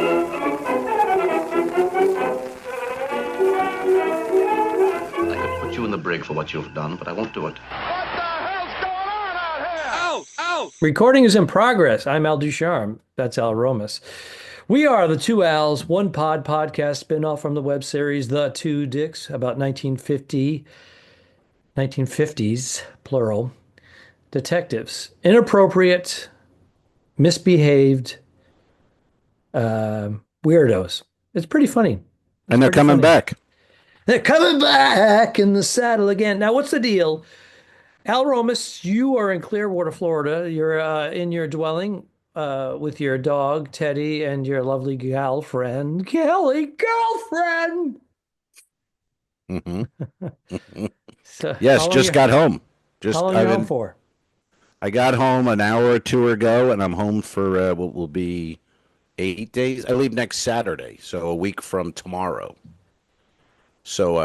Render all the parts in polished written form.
I could put you in the brig for what you've done, but I won't do it. Recording is in progress. I'm Al Ducharme. That's Al Romas. We are the Two Al's One Pod podcast spinoff from the web series The Two Dicks about 1950s, plural, detectives. Inappropriate, misbehaved weirdos. It's pretty funny. And they're coming back. They're coming back in the saddle again. Now, what's the deal? Al Romas, you are in Clearwater, Florida. You're in your dwelling with your dog, Teddy, and your lovely girlfriend, Kelly, girlfriend. Mm-hmm. So, yes, just got home. How long are you home for? I got home an hour or two ago, and I'm home for what will be 8 days. I leave next Saturday, so a week from tomorrow. So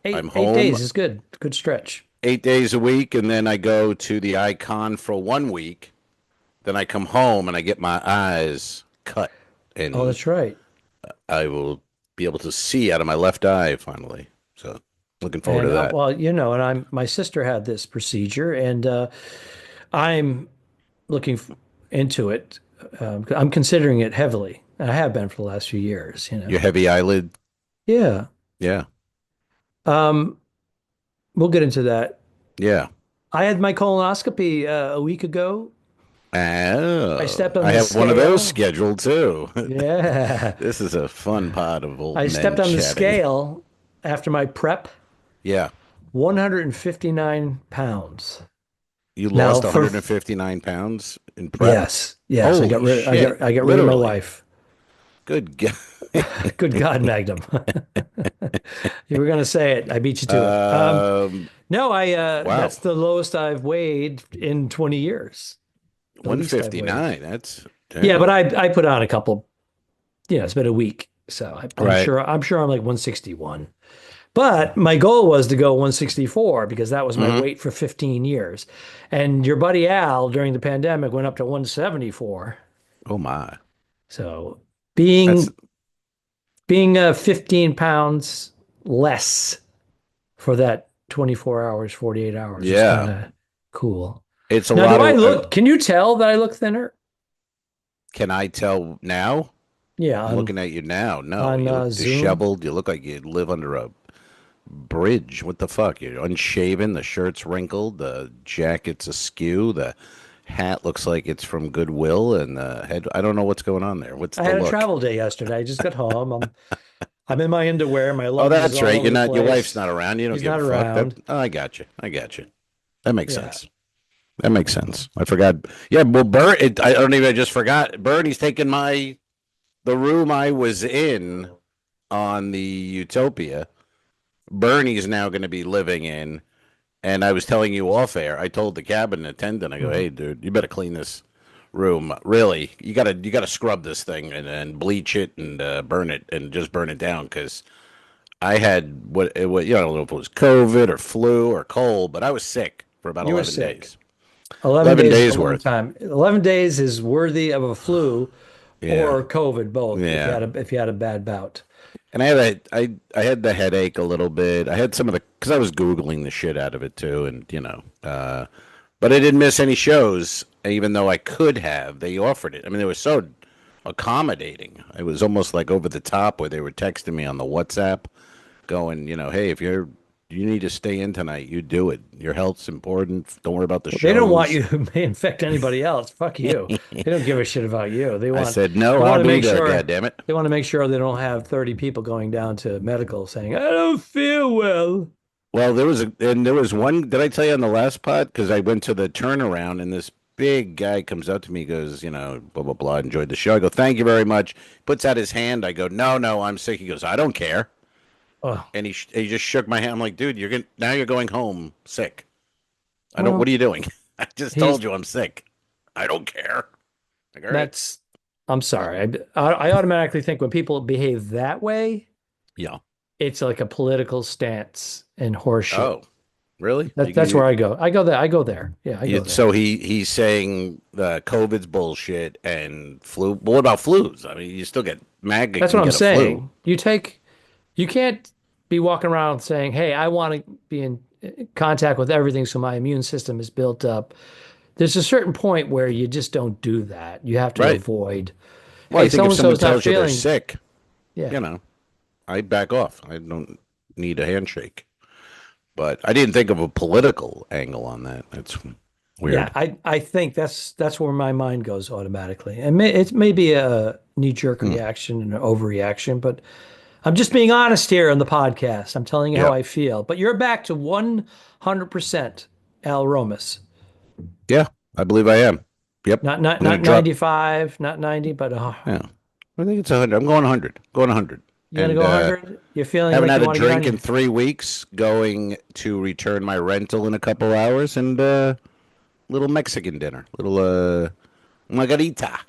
I'm home. 8 days is good. Good stretch. 8 days a week, and then I go to the Icon for 1 week. Then I come home and I get my eyes cut. And oh, that's right. I will be able to see out of my left eye finally. So looking forward to that. Well, and my sister had this procedure, and I'm looking into it. I'm considering it heavily. I have been for the last few years. Your heavy eyelid. Yeah. Yeah. We'll get into that. Yeah. I had my colonoscopy a week ago. Oh, I stepped on I the have scale. one of those scheduled too. Yeah. This is a fun pod of old men I stepped on the chatting. scale after my prep. Yeah. 159 pounds. You lost 159 pounds in prep? Yes. Yes. Holy I got rid of my Literally. wife. Good God. Good God, Magnum. You were going to say it. I beat you to it. No, wow. That's the lowest I've weighed in 20 years. 159. That's damn. Yeah, but I put on a couple. It's been a week, so I'm Right. sure I'm like 161. But my goal was to go 164 because that was my weight for 15 years. And your buddy Al during the pandemic went up to 174. Oh my. So being 15 pounds less for that 24 hours, 48 hours is kind of cool. It's a now, lot do I of look? Can you tell that I look thinner? Can I tell now? Yeah, I'm looking at you now. No, on, you look Zoom? disheveled. You look like you live under a bridge. What the fuck? You're unshaven. The shirt's wrinkled. The jacket's askew. The hat looks like it's from Goodwill. And the head, I don't know what's going on there. What's I the had look? a travel day yesterday. I just got home. I'm in my underwear. My Oh, luggage is that's all right. over You're the not. Your place. wife's not around. You don't She's give not a fuck. around. I got you. That makes Yeah. sense. That makes sense. I forgot. Yeah, well, I don't even. I just forgot. Bernie's taking the room I was in on the Utopia. Bernie's now going to be living in, and I was telling you off air. I told the cabin attendant, I go, "Hey, dude, you better clean this room. Really, you gotta scrub this thing and bleach it and burn it and just burn it down because." I had what I don't know if it was COVID or flu or cold, but I was sick for about You were 11 sick. days. 11 days is a long worth. time. 11 days is worthy of a flu Yeah. or COVID, both. Yeah. If you had a bad bout. And I had the headache a little bit. I had some of because I was Googling the shit out of it too. And, but I didn't miss any shows, even though I could have. They offered it. I mean, they were so accommodating. It was almost like over the top where they were texting me on the WhatsApp going, hey, if you need to stay in tonight, you do it. Your health's important. Don't worry about the shows. They don't want you to infect anybody else. Fuck you. They don't give a shit about you. I said, no, I'll be there, goddammit. They want to make sure they don't have 30 people going down to medical saying, I don't feel well. Well, there was one, did I tell you on the last pod? Because I went to the turnaround and this big guy comes up to me, goes, blah, blah, blah, enjoyed the show. I go, thank you very much. Puts out his hand. I go, no, I'm sick. He goes, I don't care. Oh. And he just shook my hand. I'm like, dude, now you're going home sick. What are you doing? I just told you I'm sick. I don't care. Like, all right. I'm sorry. I automatically think when people behave that way, Yeah, it's like a political stance and horseshit. Oh, Really? That's where I go. I go there. I go there. Yeah, I go there. So he's saying the COVID's bullshit and flu. But what about flus? I mean, you still get MAGA That's can what I'm get a flu. saying. You can't be walking around saying, "Hey, I want to be in contact with everything so my immune system is built up." There's a certain point where you just don't do that. You have to Right. avoid, Well, I "Hey, think so if and so someone is not tells you they're feeling." sick, Yeah. you know, I back off. I don't need a handshake. But I didn't think of a political angle on that. That's Yeah, weird. I think that's where my mind goes automatically. And it may be a knee-jerk Hmm. reaction and an overreaction, but I'm just being honest here on the podcast. I'm telling you how Yeah. I feel. But you're back to 100% Al Romas. Yeah. I believe I am. Yep. Not I'm going not to drop. 95, not 90, but Yeah. I think it's 100. I'm going 100. Going 100. you gonna And go 100? You're feeling haven't like you had a want to get on drink in your 3 weeks. Going to return my rental in a couple hours and little Mexican dinner. Margarita.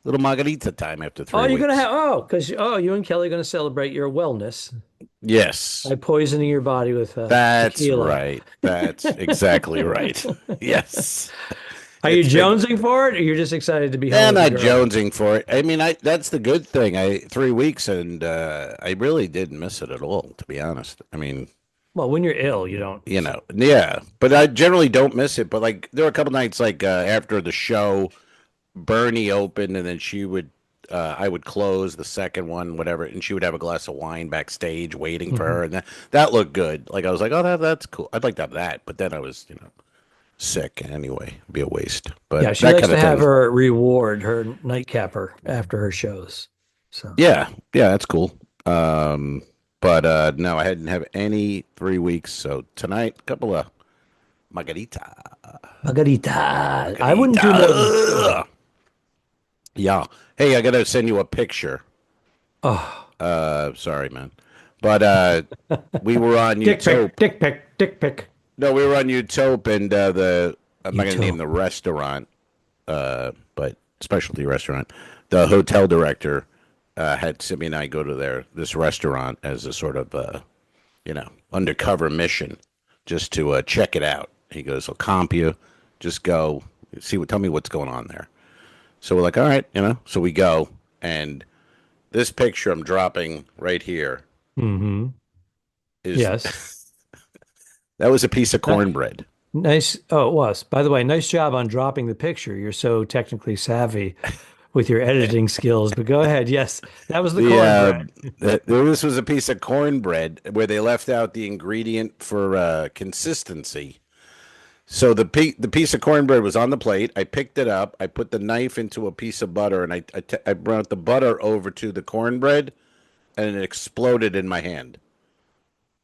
Little margarita time after Oh, three you're gonna weeks. have because you and Kelly are gonna celebrate your wellness Yes. by poisoning your body with That's tequila. right. That's exactly right. Yes. Are you It's been jonesing for it, or you're just excited to be home and with the not girl? jonesing for it. I mean, I that's the good thing. 3 weeks and I really didn't miss it at all, to be honest. I mean, Well, when you're ill, you don't. yeah, but I generally don't miss it. But like, there were a couple nights like after the show, Bernie opened, and then I would close the second one, whatever, and she would have a glass of wine backstage waiting for Mhm. her, and that looked good. Like I was like, oh, that's cool. I'd like to have that, but then I was, sick anyway. It'd be a waste. But Yeah, she that likes kind to of have thing. her reward, her nightcapper after her shows. So Yeah, yeah, that's cool. Um, but no, I hadn't have any 3 weeks. So tonight, a couple of margarita, Margarita. I wouldn't margarita. do more than two. Ugh. Yeah. Hey, I gotta send you a picture. Oh, Sorry, man. But we were on dick pic, Utop. dick pic, dick pic. No, we were on Utop, and I'm not gonna name Utop. the restaurant, but specialty restaurant. The hotel director had Simi and I go to this restaurant as a sort of undercover mission, just to check it out. He goes, "I'll comp you. Just go tell me what's going on there." So we're like, "All right," So we go, and this picture I'm dropping right here Mm-hmm. is Yes. that was a piece of Ni- cornbread. Nice. Oh, it was. By the way, nice job on dropping the picture. You're so technically savvy with your editing skills. But go ahead. Yes, that was the The cornbread. this was a piece of cornbread where they left out the ingredient for consistency. So the piece of cornbread was on the plate. I picked it up. I put the knife into a piece of butter, and I brought the butter over to the cornbread, and it exploded in my hand.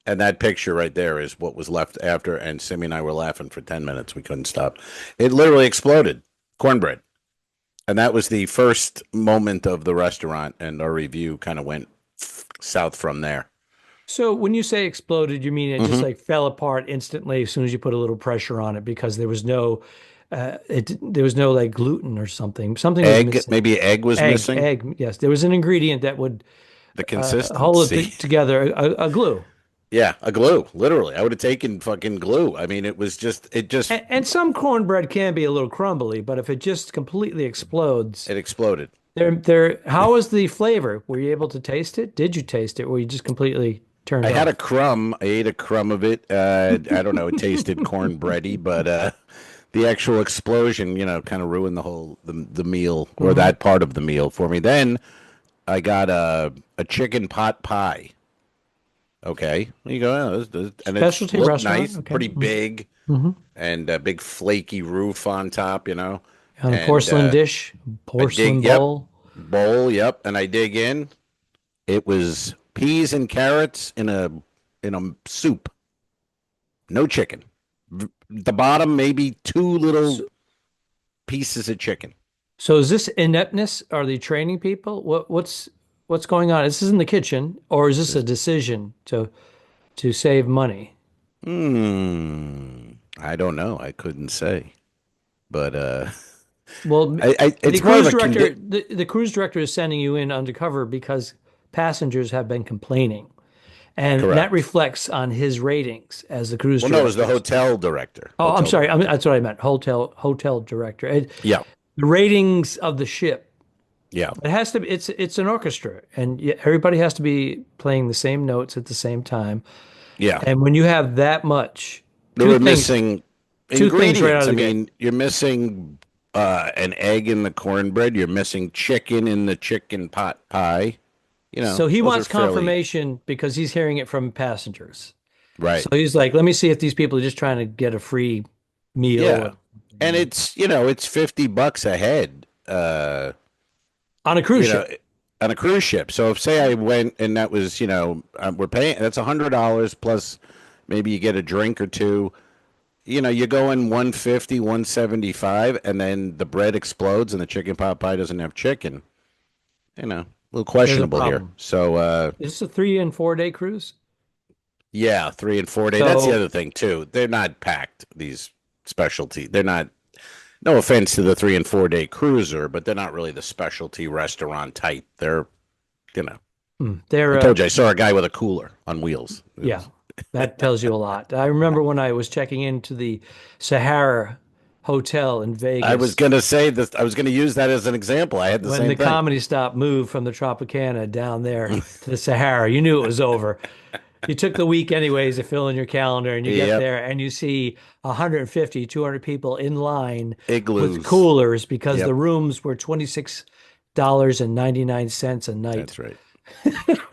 And that picture right there is what was left after. And Simi and I were laughing for 10 minutes. We couldn't stop. It literally exploded. Cornbread. And that was the first moment of the restaurant, and our review kind of went south from there. So when you say exploded, you mean it just Hmm. like fell apart instantly as soon as you put a little pressure on it because there was no like gluten or something. Something was Egg, missing. maybe egg was missing. Egg. Yes, there was an ingredient that would The hold it consistency. together. A glue. Yeah, a glue. Literally, I would have taken fucking glue. I mean, it just And some cornbread can be a little crumbly, but if it just completely explodes, it exploded. how was the flavor? Were you able to taste it? Did you taste it? Or were you just completely turned I had a off? crumb. I ate a crumb of it. I don't know. It tasted cornbready, but the actual explosion, kind of ruined the meal or Mhm. that part of the meal for me. Then I got a chicken pot pie. Okay, you go, and it Specialty looked restaurant. nice, Okay. pretty big, Hmm. and a big flaky roof on top, On a and porcelain dish, I dig, porcelain yep, bowl. bowl, yep, and I dig in. It was peas and carrots in a soup, no chicken. The bottom, maybe two little So, pieces of chicken. so is this ineptness? Are they training people? What's going on? Is this in the kitchen, or is this a decision to save money? I don't know. I couldn't say, but Well, the it's more of cruise a director, the cruise director is sending you in undercover because passengers have been complaining. And that Correct. reflects on his ratings as the cruise Well, no, it was director. the hotel director. Oh, I'm Hotel sorry. director. That's what I meant. Hotel director. Yeah. The ratings of the ship. Yeah. It has to be. It's an orchestra, and everybody has to be playing the same notes at the same time. Yeah. And when you have that much, They were missing two things right out ingredients. of I the gate. mean, you're missing an egg in the cornbread. You're missing chicken in the chicken pot pie. So he Those wants are fairly confirmation because he's hearing it from passengers. right. So he's like, let me see if these people are just trying to get a free meal Yeah. And it's $50 a head. on a cruise You know, ship. on a cruise ship. So if say I went and that was, we're paying that's $100 plus maybe you get a drink or two. You go in 150, 175, and then the bread explodes and the chicken pot pie doesn't have chicken. A little questionable here. problem. So Is this a 3 and 4 day cruise? yeah, 3 and 4 day. That's the So- other thing too. They're not packed, these specialty. They're not no offense to the 3 and 4 day cruiser, but they're not really the specialty restaurant type. They're They're I told you I saw a guy with a cooler on wheels. yeah, that tells you a lot. I remember when I was checking into the Sahara Hotel in Vegas. I was gonna say this. I was gonna use that as an example. I had the when same the thing. comedy stop moved from the Tropicana down there to the Sahara, you knew it was over. You took the week anyways to fill in your calendar, and you get Yep. there and you see 150, 200 people in line Igloos. with coolers because Yep. the rooms were $26.99 a night. That's right.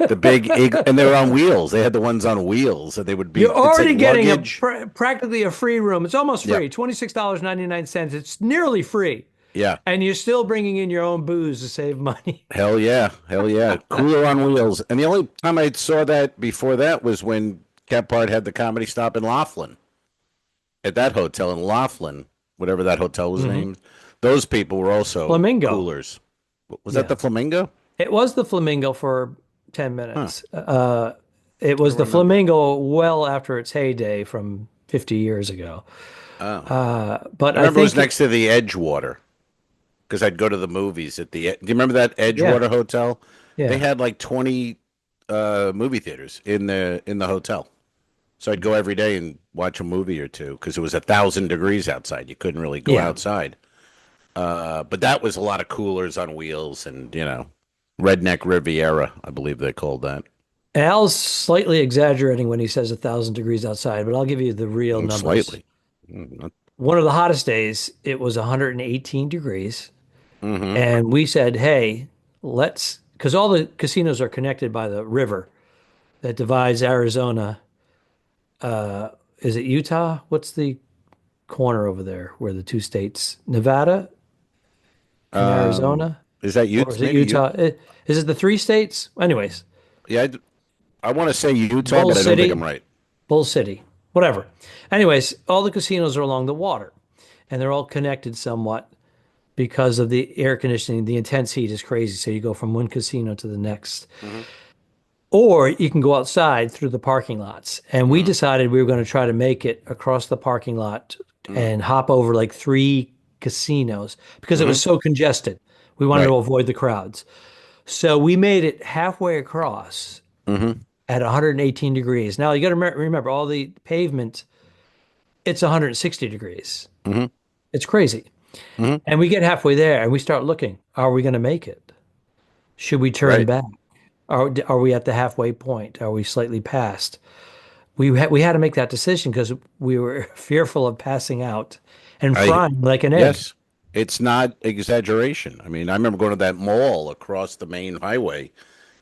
The big and they were on wheels. They had the ones on wheels, so they would be. You're already getting luggage. practically a free room. It's almost free, Yep. $26.99. It's nearly free. Yeah. And you're still bringing in your own booze to save money. Hell yeah. Cooler on wheels. And the only time I saw that before that was when Kephart had the comedy stop in Laughlin. At that hotel in Laughlin, whatever that hotel was named. Those people were also Flamingo. coolers. Was that the Flamingo? It was the Flamingo for 10 minutes. It was the Flamingo well after its heyday from 50 years ago. But I I remember it was think next to the Edgewater because I'd go to the movies at the. Do you remember that Edgewater hotel? Yeah. They had like 20 movie theaters in the hotel, so I'd go every day and watch a movie or two because it was 1,000 degrees outside. You couldn't really go outside. But that was a lot of coolers on wheels and Redneck Riviera, I believe they called that. Al's slightly exaggerating when he says 1,000 degrees outside, but I'll give you the real numbers. Slightly. One of the hottest days, it was 118 degrees. And we said, hey, because all the casinos are connected by the river that divides Arizona. Is it Utah? What's the corner over there where the two states, Nevada and Arizona? Is that Utah? Or is it Utah? Is it the 3 states? Anyways, Yeah, I want to say Utah, Bull but I don't City. think I'm right. Bull City, whatever. Anyways, all the casinos are along the water and they're all connected somewhat because of the air conditioning. The intense heat is crazy. So you go from one casino to the next. Or you can go outside through the parking lots. And we decided we were going to try to make it across the parking lot and hop over like 3 casinos because it was so congested. We wanted to avoid the crowds. So we made it halfway across at 118 degrees. Now you got to remember all the pavement, it's 160 degrees. It's crazy. And we get halfway there and we start looking, are we going to make it? Should we turn back? Are we at the halfway point? Are we slightly past? We had to make that decision because we were fearful of passing out and frying like an egg. Yes, it's not exaggeration. I mean, I remember going to that mall across the main highway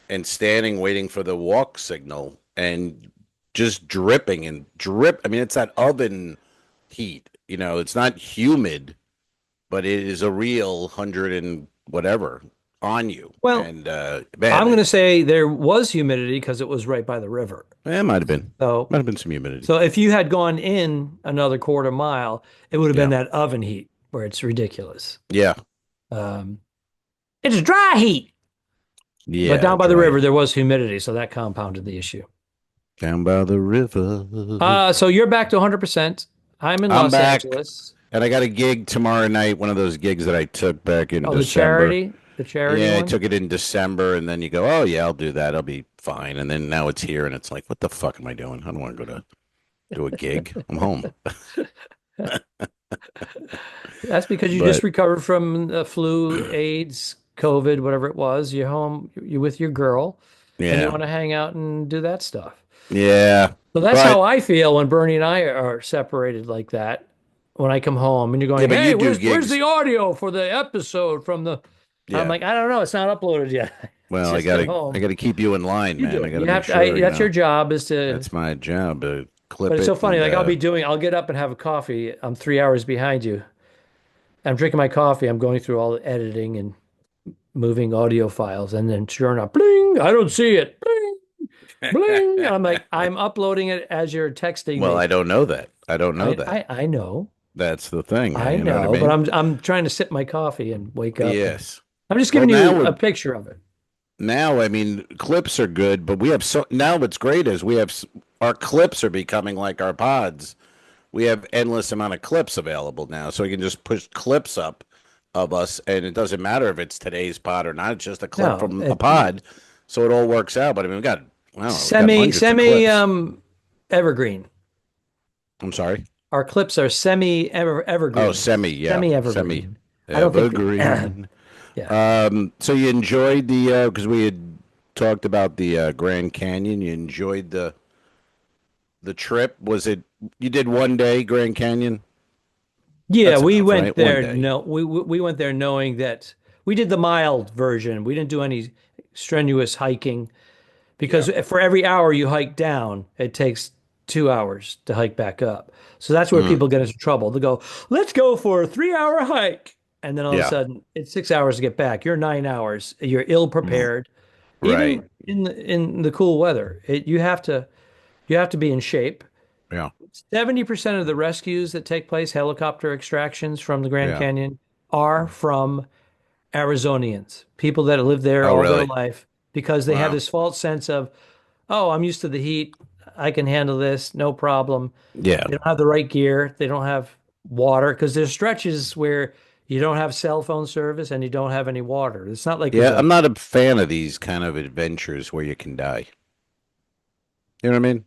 and standing waiting for the walk signal and just dripping and drip. I mean, it's that oven heat. It's not humid, but it is a real 100 and whatever on you. Well, and I'm going to say there was humidity because it was right by the river. it might have been. So, Might have been some humidity. so if you had gone in another quarter mile, it would have been that oven heat where it's ridiculous. Yeah. It's dry heat. Yeah. But down by the dry. river, there was humidity, so that compounded the issue. Down by the river. So you're back to 100%. I'm in Los back. Angeles. And I got a gig tomorrow night, one of those gigs that I took back in Oh, the December. charity? the charity Yeah, I one? took it in December, and then you go, oh yeah, I'll do that. I'll be fine. And then now it's here, and it's like, what the fuck am I doing? I don't want to go to do a gig. I'm home. That's because you just But recovered from the flu, AIDS, COVID, whatever it was. You're home, you're with your girl, and you yeah, want to hang out and do that stuff. yeah, So that's how but I feel when Bernie and I are separated like that. When I come home and you're yeah, going, but you "Hey, do where's gigs. the audio for the episode from the?" I'm Yeah. like, I don't know, it's not uploaded yet. I Well, just got I home. gotta keep you in line, You man. do I it. gotta You make have to. sure, That's your job is to. that's my job to But clip it's so it. funny. And Like I'll get up and have a coffee. I'm 3 hours behind you. I'm drinking my coffee. I'm going through all the editing and moving audio files, and then sure enough, bling! I don't see it. Bling, bling. And I'm like, I'm uploading it as you're texting well, me. I don't know that. I don't know that. I know. That's the thing. I You know what I know, but mean? I'm trying to sip my coffee and wake up, and Yes. I'm just Well, giving you a picture of it. now, I mean, clips are good, but we have now what's great is we have our clips are becoming like our pods. We have endless amount of clips available now, so we can just push clips up of us, and it doesn't matter if it's today's pod or not. It's just a clip No, from a pod, so it all works out. But I mean, I don't know, we've got hundreds of semi clips. evergreen. I'm sorry. Our clips are semi Oh, evergreen, yeah, semi semi evergreen. I don't think evergreen. yeah. So you enjoyed the because we had talked about the Grand Canyon. You enjoyed the trip. Was it you did one day Grand Canyon? Yeah, That's we enough, went right? One there. day. No, we went there knowing that we did the mild version. We didn't do any strenuous hiking Yeah. because for every hour you hike down, it takes 2 hours to hike back up. So that's where Mm, people get into trouble. They go, "Let's go for a 3 hour hike," and then all of a yeah. sudden it's 6 hours to get back. You're 9 hours. You're ill Mm, prepared, right. even in the cool weather. You have to be in shape. Yeah. 70% of the rescues that take place, helicopter extractions from the Grand Yeah. Canyon, are from Arizonians, people that have lived there Oh, all their really? life because they have Wow. this false sense of, oh, I'm used to the heat. I can handle this, no problem. Yeah. They don't have the right gear. They don't have water because there's stretches where you don't have cell phone service and you don't have any water. It's not like there's Yeah. a, I'm not a fan of these kind of adventures where you can die. You know what I mean?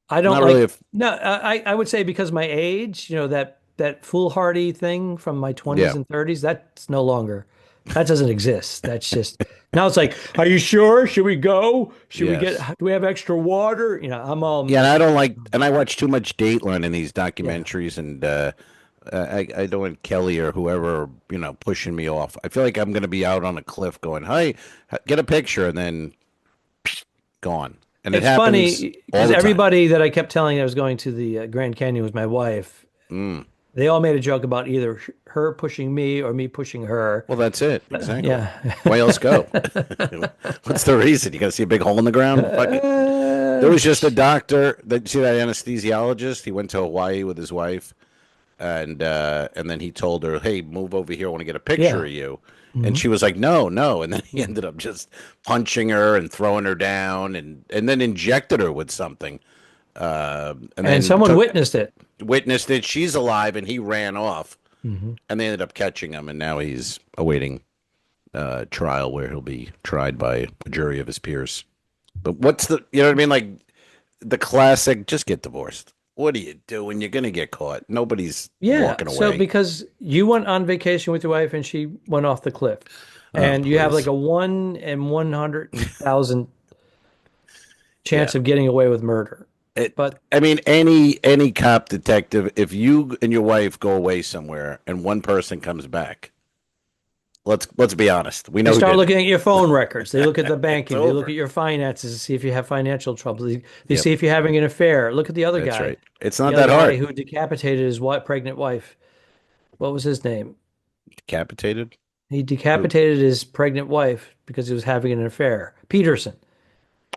I don't Not really. like, If no, I would say because my age, that foolhardy thing from my 20s yeah. and 30s, that's no longer, that doesn't exist. That's just, now it's like, are you sure? Should we go? Should we Yes. do we have extra water? I'm all, Yeah, and I don't like, and I watch too much Dateline in these yeah. documentaries, and I don't want Kelly or whoever, pushing me off. I feel like I'm going to be out on a cliff going, "Hey, get a picture," and then gone. And it It's happens funny all because the time. everybody that I kept telling I was going to the Grand Canyon with my wife, Mm. they all made a joke about either her pushing me or me pushing her. Well, that's it. Exactly. Yeah. Why else go? What's the reason? You got to see a big hole in the ground? Fuck it. There was just a doctor that see that anesthesiologist. He went to Hawaii with his wife, and then he told her, "Hey, move over here. I want to get a picture Yeah. of you." And Mhm. she was like, "No, no." And then he ended up just punching her and throwing her down, and then injected her with something. And And then someone witnessed it. witnessed it. She's alive, and he ran off. Mhm. And they ended up catching him, and now he's awaiting trial where he'll be tried by a jury of his peers. But what's you know what I mean? Like the classic, just get divorced. What are you doing? You're going to get caught. Nobody's Yeah. walking So away. because you went on vacation with your wife and she went off the cliff, Oh, and you have like please. a 1 in 100,000 Yeah. chance of getting away with murder. It, But I mean, any cop detective, if you and your wife go away somewhere and one person comes back, let's be honest. We know they who start did it. looking at your phone records. They look at the It's banking. They look over. at your finances to see if you have financial trouble. They Yep, see if you're having an affair. Look at the other that's guy. right. It's not The other that guy hard. who decapitated his pregnant wife. What was his name? Decapitated? He Who? decapitated his pregnant wife because he was having an affair. Peterson,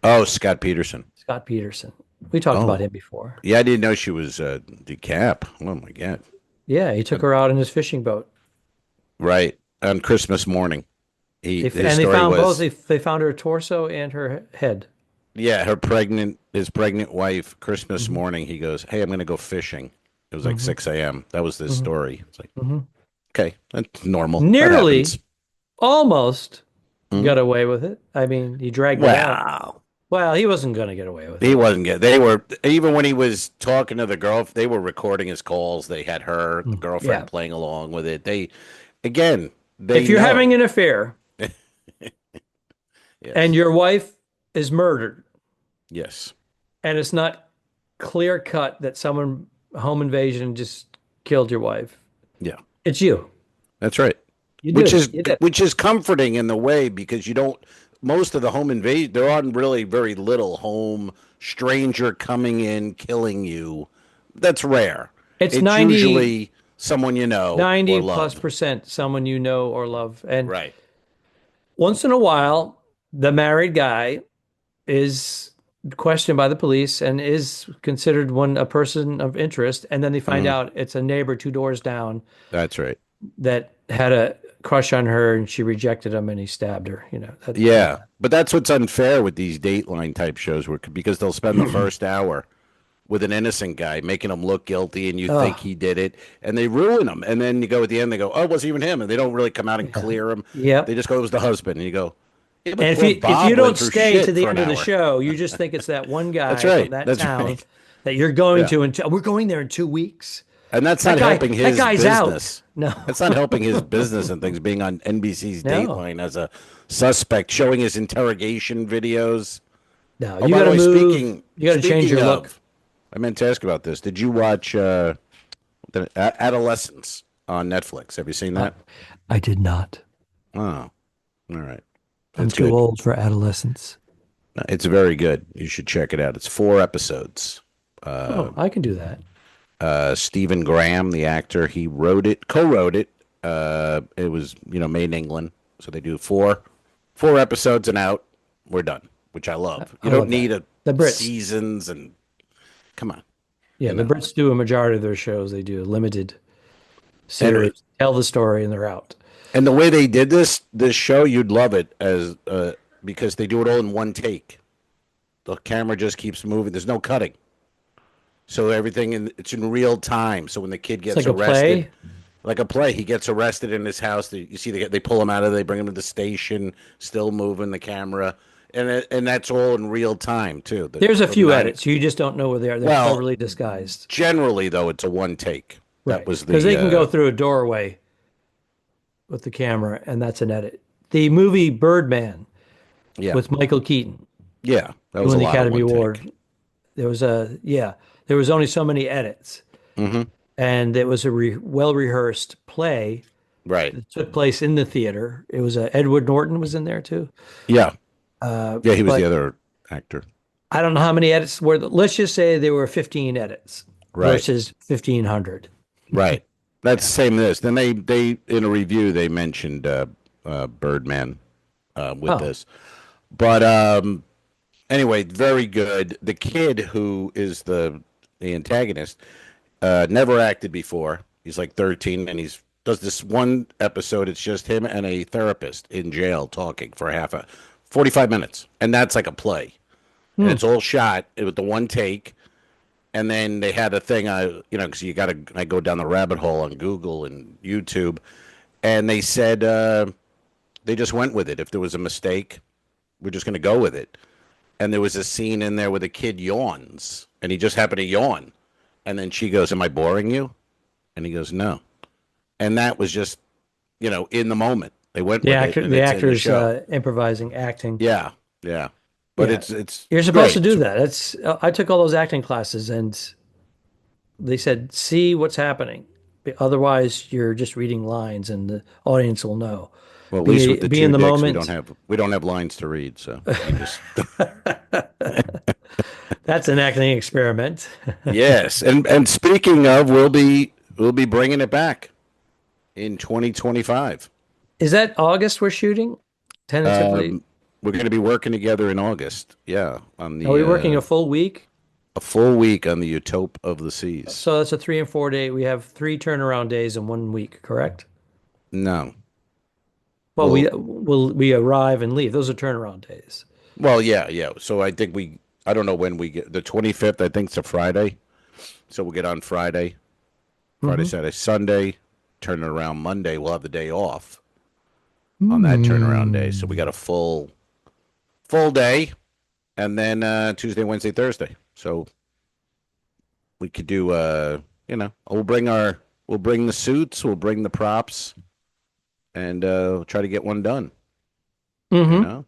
Oh, Scott Peterson. Scott Peterson. We talked about Oh, him before. yeah, I didn't know she was decap. Oh my God. Yeah, he took her out in his fishing boat. Right. On Christmas morning. His And they story found both. was, They found her torso and her head. yeah, his pregnant wife, Christmas Hmm. morning, he goes, "Hey, I'm gonna go fishing." It was like Hmm. 6 a.m. That was the Hmm. story. It's like, Hmm. okay, that's normal. That Nearly, happens. almost Mhm. got away with it. I mean, he dragged it out. Well, Well, he wasn't going to get away with he it. wasn't good. They were even when he was talking to the girl. They were recording his calls. They had the Yeah. girlfriend, playing along with it. Again, If they you're having know. an affair and Yes, your wife is murdered yes, and it's not clear cut that someone home invasion just killed your wife, yeah, it's you. that's right. You Which do. is You did. which is comforting in the way because you don't. Most of the home invasion, there aren't really very little home stranger coming in killing you. That's rare. It's It's 90, usually someone you know or 90 plus love. percent someone you know or love. And Right. once in a while, the married guy is questioned by the police and is considered a person of interest. And then they find Hmm. out it's a neighbor 2 doors down That's right. that had a crush on her and she rejected him and he stabbed her. That kind of Yeah, but that's what's unfair with these Dateline type shows, because they'll spend the first hour with an innocent guy, making him look guilty, and you think Oh, he did it, and they ruin him. And then you go at the end, they go, "Oh, it wasn't even him," and they don't really come out and yeah. clear him. They Yep. just go, "It was the husband," and you go, "Yeah, but And poor if you Bob don't went through stay to shit the for end an of the hour." show, you just think it's that one That's guy from right. that That's town right. that you're going Yeah, to, and we're going there in 2 weeks. and that's That not guy, helping that his guy's out. business. No, That's not helping his business and things. Being on NBC's no, Dateline as a suspect, showing his interrogation videos. no. Oh, You by got the to way, move. speaking You got to change speaking your look. of, I meant to ask about this. Did you watch Adolescence on Netflix? Have you seen Uh, that? I did not. Oh, all right. I'm It's too good. old for adolescence. It's very good. You should check it out. It's 4 episodes. Oh, I can do that. Stephen Graham, the actor, he wrote it, co-wrote it. It was made in England, so they do four episodes and out. We're done, which I love. I You don't love that. need a The Brits. seasons and come on, Yeah, you the know. Brits do a majority of their shows. They do a limited And series, tell the story, and they're out. And the way they did this show, you'd love it as because they do it all in one take. The camera just keeps moving. There's no cutting, so it's in real time. So when the kid It's gets like a arrested, play. like a play, he gets arrested in his house. You see, they pull him out of there, they bring him to the station, still moving the camera, and that's all in real time too. There's a From few nine. edits. You just don't know where they are. They're Well, cleverly disguised. generally though, it's a one take. That Right. was Because they the can go through a doorway with the camera, and that's an edit. The movie Birdman yeah, with Michael Keaton, yeah. That who was won a the lot of Academy one Award, take. there was only so many edits, Hmm. and it was a well rehearsed play Right. that took place in the theater. It was Edward Norton was in there too. Yeah. Yeah. He was the But other actor. I don't know how many edits were. Let's just say there were 15 edits Right. versus 1,500. Right. That's Yeah. the same as this. Then they in a review they mentioned Birdman with Oh, this, but anyway, very good. The kid who is the antagonist never acted before. He's like 13, and he's does this one episode. It's just him and a therapist in jail talking for 45 minutes, and that's like a play, and hmm. it's all shot with the one take. And then they had a thing, because I go down the rabbit hole on Google and YouTube, and they said they just went with it. If there was a mistake, we're just going to go with it. And there was a scene in there where the kid yawns, and he just happened to yawn. And then she goes, "Am I boring you?" And he goes, "No." And that was just, in the moment. They went with it, and The it's in the actors show. improvising, acting. Yeah, yeah. But Yeah, it's you're supposed to great. do that. I took all those acting classes, and they said, see what's happening. Otherwise, you're just reading lines, and the audience will know. Well, at least with the Be in two the dicks, moment. we don't have lines to read, so you just That's an acting experiment. yes. And speaking of, we'll be bringing it back in 2025. Is that August we're shooting? Tentatively. Um, we're going to be working together in August. Yeah, on Are we the working a full week? a full week on the Utope of the Seas. So that's a 3 and 4 day. We have 3 turnaround days in 1 week, correct? No, Well, well, we arrive and leave. Those are turnaround days. well, yeah, yeah. So I don't know when we get the 25th. I think it's a Friday, so we'll get on Friday, Hmm. Saturday, Sunday, turn it around Monday. We'll have the day off. on that turnaround day. So we Hmm. got a full day, and then Tuesday, Wednesday, Thursday. So we could do we'll bring the suits, we'll bring the props, and try to get one done. You Mm-hmm. know,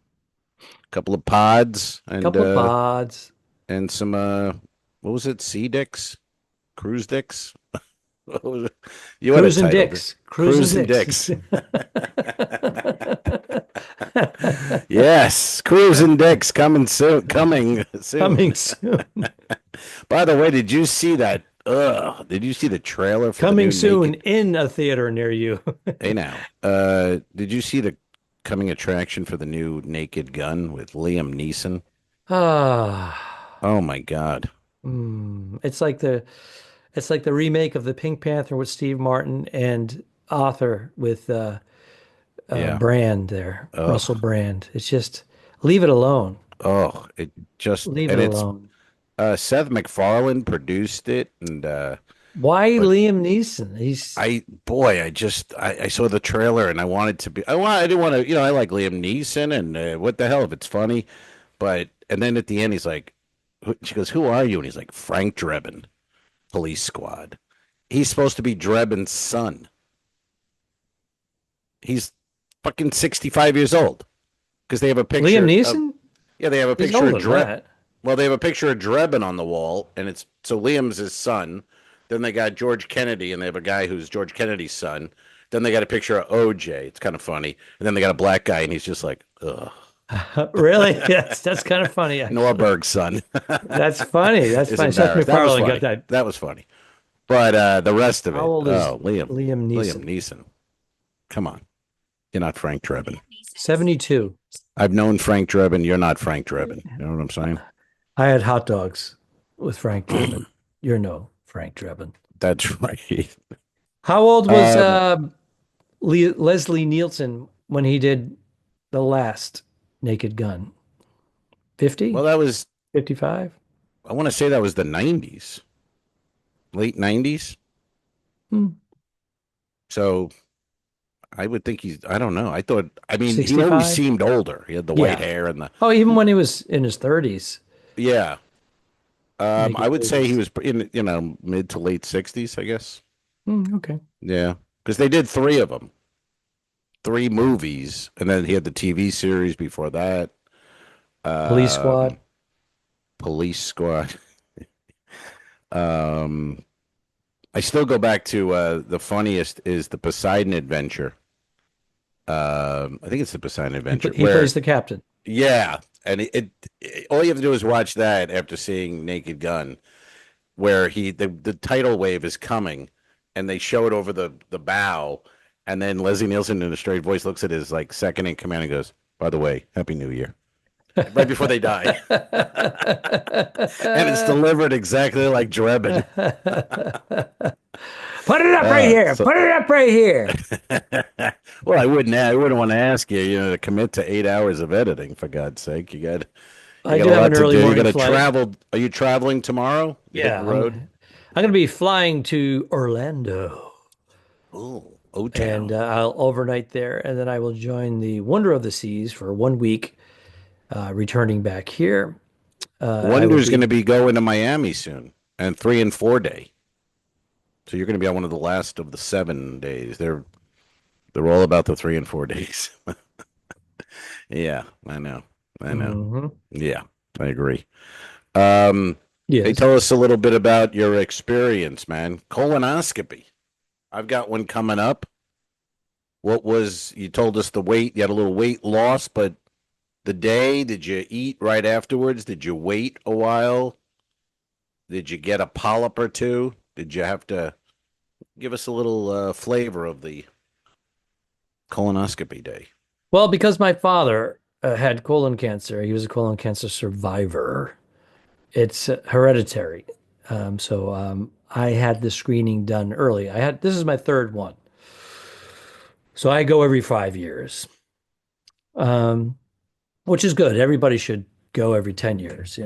a couple of pods Couple of pods. and some what was it? Sea dicks, cruise dicks. What was it? You had a Cruising title, dicks. Cruising cruising dicks. dicks. Yes, cruising dicks coming soon. Coming Coming soon. soon. By the way, did you see that? Did you see the trailer for the Coming new soon Naked? in a theater near you. Hey now, did you see the coming attraction for the new Naked Gun with Liam Neeson? Ah. Oh my God. It's like the remake of the Pink Panther with Steve Martin and Author with Yeah. Brand there, Russell Oh, Brand. It's just leave it alone. oh, it just Leave it and it's alone. Seth MacFarlane produced it, and Why but Liam Neeson? He's I saw the trailer and I wanted to be I didn't want to I like Liam Neeson and what the hell if it's funny, but and then at the end he's like, she goes, "Who are you?" And he's like, "Frank Drebin, Police Squad." He's supposed to be Drebin's son. He's fucking 65 years old because they have a Liam picture of Neeson? yeah they have a He's picture of older than Dreb. that. Well, they have a picture of Drebin on the wall, and it's so Liam's his son. Then they got George Kennedy, and they have a guy who's George Kennedy's son. Then they got a picture of OJ. It's kind of funny. And then they got a black guy, and he's just like, ugh, Really? Yes, that's kind of funny, actually. Norberg's son That's funny. That's is funny. Seth embarrassed. That was MacFarlane got funny. that. That was funny. But the rest of How it, old is oh, Liam, Liam Liam Neeson? Neeson, come on, you're not Frank Drebin. 72. I've known Frank Drebin. You're not Frank Drebin. You know what I'm saying? I had hot dogs with Frank Drebin. You're no Frank Drebin. That's right. How old was Um, Leslie Nielsen when he did the last Naked Gun? 50? well, that was 55? I want to say that was the '90s, late '90s. Hmm. So I would think he's. I don't know. I mean, he always 65? seemed older. He had the white Yeah. hair and the. Oh, even when he was in his 30s, Yeah. I Naked would say he Babies. was in mid to late '60s. I guess. Okay. Yeah, because they did three of them, three movies, and then he had the TV series before that. Police Squad. Um, Police Squad. Um, I still go back to the funniest is the Poseidon Adventure. I think it's the Poseidon Adventure He where plays the captain. yeah, and all you have to do is watch that after seeing Naked Gun, where the tidal wave is coming, and they show it over the bow, and then Leslie Nielsen in a straight voice looks at his like second in command and goes, "By the way, Happy New Year," right before they die, and it's delivered exactly like Drebin. Put it up right here. So Put it up right here. well, I wouldn't want to ask you, to commit to 8 hours of editing for God's sake. You I got do a have lot an to early do. You got morning to flight. travel. Are you traveling tomorrow? You hitting Yeah, the I'm road? I'm going to be flying to Orlando, Oh, O and Town. I'll overnight there, and then I will join the Wonder of the Seas for 1 week, returning back here. I will Wonder's going be. to be going to Miami soon, and 3 and 4 day. So you're going to be on one of the last of the 7 days. They're all about the 3 and 4 days. Yeah, I know. I know. Mhm. Yeah, I agree. Um, Hey, Yes. tell us a little bit about your experience, man. Colonoscopy. I've got one coming up. You told us the weight, you had a little weight loss, but the day, did you eat right afterwards? Did you wait a while? Did you get a polyp or two? Did you have to give us a little flavor of the colonoscopy day? Well, because my father had colon cancer, he was a colon cancer survivor. It's hereditary. So I had the screening done early. This is my third one. So I go every 5 years, um, which is good. Everybody should go every 10 years,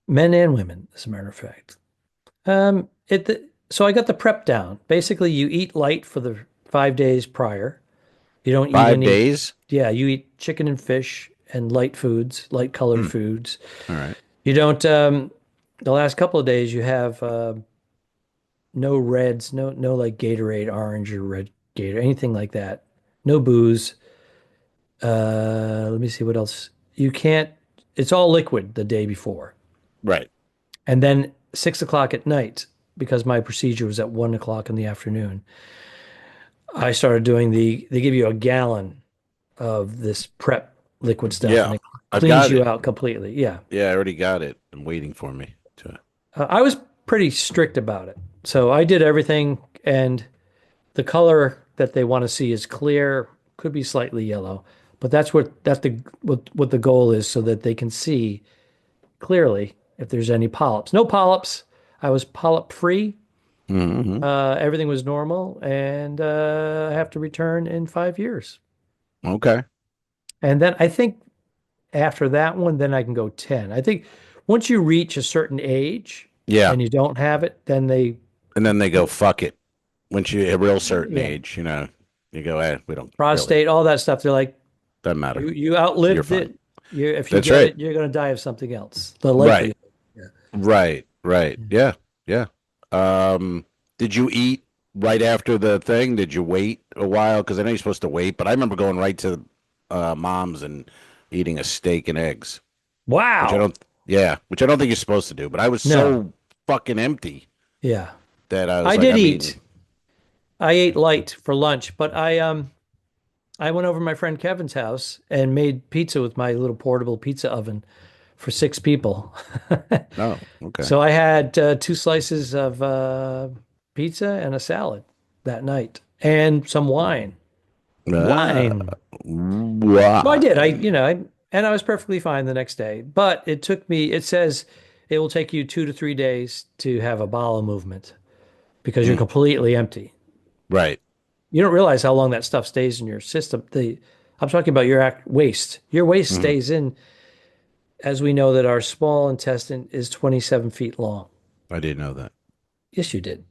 men and women, as a matter of fact. So I got the prep down. Basically, you eat light for the 5 days prior. You don't eat 5 days? yeah, you eat chicken and fish and light foods, light colored Hmm. foods. All right. You don't, the last couple of days you have no reds, no like Gatorade, orange or red Gator, anything like that. No booze. Let me see what else. You can't, it's all liquid the day before. Right. And then 6 o'clock at night, because my procedure was at 1 o'clock in the afternoon, I started doing they give you a gallon of this prep liquid stuff and Yeah. it I've cleans got you it. out completely. Yeah. Yeah, I already got it. I'm waiting for me to. I was pretty strict about it. So I did everything, and the color that they want to see is clear, could be slightly yellow, but what the goal is so that they can see clearly if there's any polyps. No polyps. I was polyp free. Hmm. Everything was normal, and I have to return in 5 years. Okay. And then I think after that one, then I can go 10. I think once you reach a certain age Yeah. and you don't have it, then they, And then they go, fuck it. Once you hit a real certain yeah, age, you go, we don't really. prostate, all that stuff. They're like, Doesn't matter. you You're outlived fine. it. If you That's get right. it, you're going to die of something else. The Right. likelihood. Yeah. Right. Right. Yeah. Yeah. Did you eat right after the thing? Did you wait a while? Because I know you're supposed to wait, but I remember going right to mom's and eating a steak and eggs, which I Wow. don't, yeah, which I don't think you're supposed to do. But I was No. so fucking empty Yeah. that I was I like, did I mean, eat. I ate light for lunch, but I went over to my friend Kevin's house and made pizza with my little portable pizza oven for 6 people. no, okay. So I had 2 slices of pizza and a salad that night and some wine. Ah, Wine. Well, I did. why? And I was perfectly fine the next day. But it says it will take you 2 to 3 days to have a bowel movement because you're Mm, completely empty. right. You don't realize how long that stuff stays in your system. I'm talking about your waste. Your waste Hmm. stays in, as we know that our small intestine is 27 feet long. I didn't know that. Yes, you did. I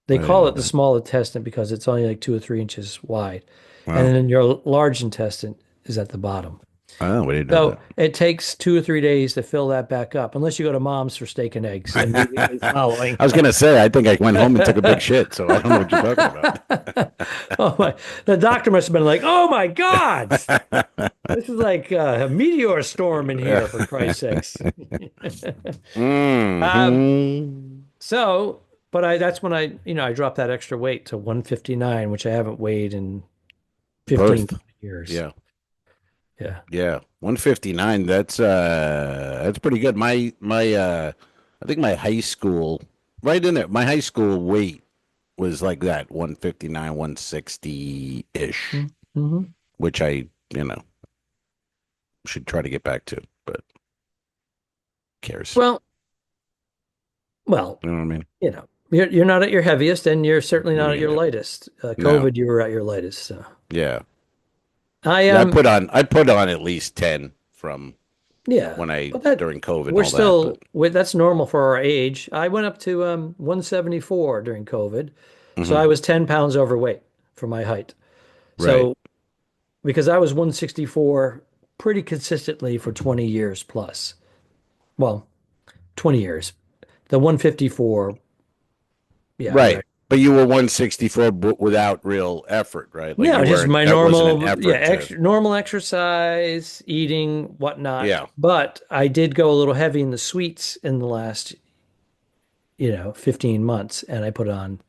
They didn't call know it the that. small intestine because it's only like 2 or 3 inches wide. And Wow. then your large intestine is at the bottom. Oh, we didn't know So that. it takes 2 or 3 days to fill that back up, unless you go to mom's for steak and eggs immediately following. I was gonna say, I think I went home and took a big shit, so I don't know what you're talking Oh my, the doctor must have been like, oh my God, about. this is like a meteor storm in here, for Christ's sakes. Um, Hmm. but that's when I dropped that extra weight to 159, which I haven't weighed in 15 Birth. years. Yeah. Yeah. Yeah. 159. That's pretty good. My I think my high school right in there. My high school weight was like that, 159, 160-ish, Mm-hmm. which I, should try to get back to, but cares. Well, well, You know what I mean? you're not at your heaviest, and you're certainly not at your Yeah. lightest. No. COVID, you were at your lightest. So Yeah. I Yeah, I put on at least 10 from yeah, when I but that during COVID and we're all that, still but that's normal for our age. I went up to 174 during COVID, so I mhm. was 10 pounds overweight for my height. Right. So because I was 164 pretty consistently for 20 years plus. Well, 20 years. The 154, yeah, Right. But you were 164 without real effort, right? Like yeah, you just weren't, my that wasn't an normal, yeah, effort to, normal exercise, eating, whatnot. yeah. But I did go a little heavy in the sweets in the last, 15 months, and I put on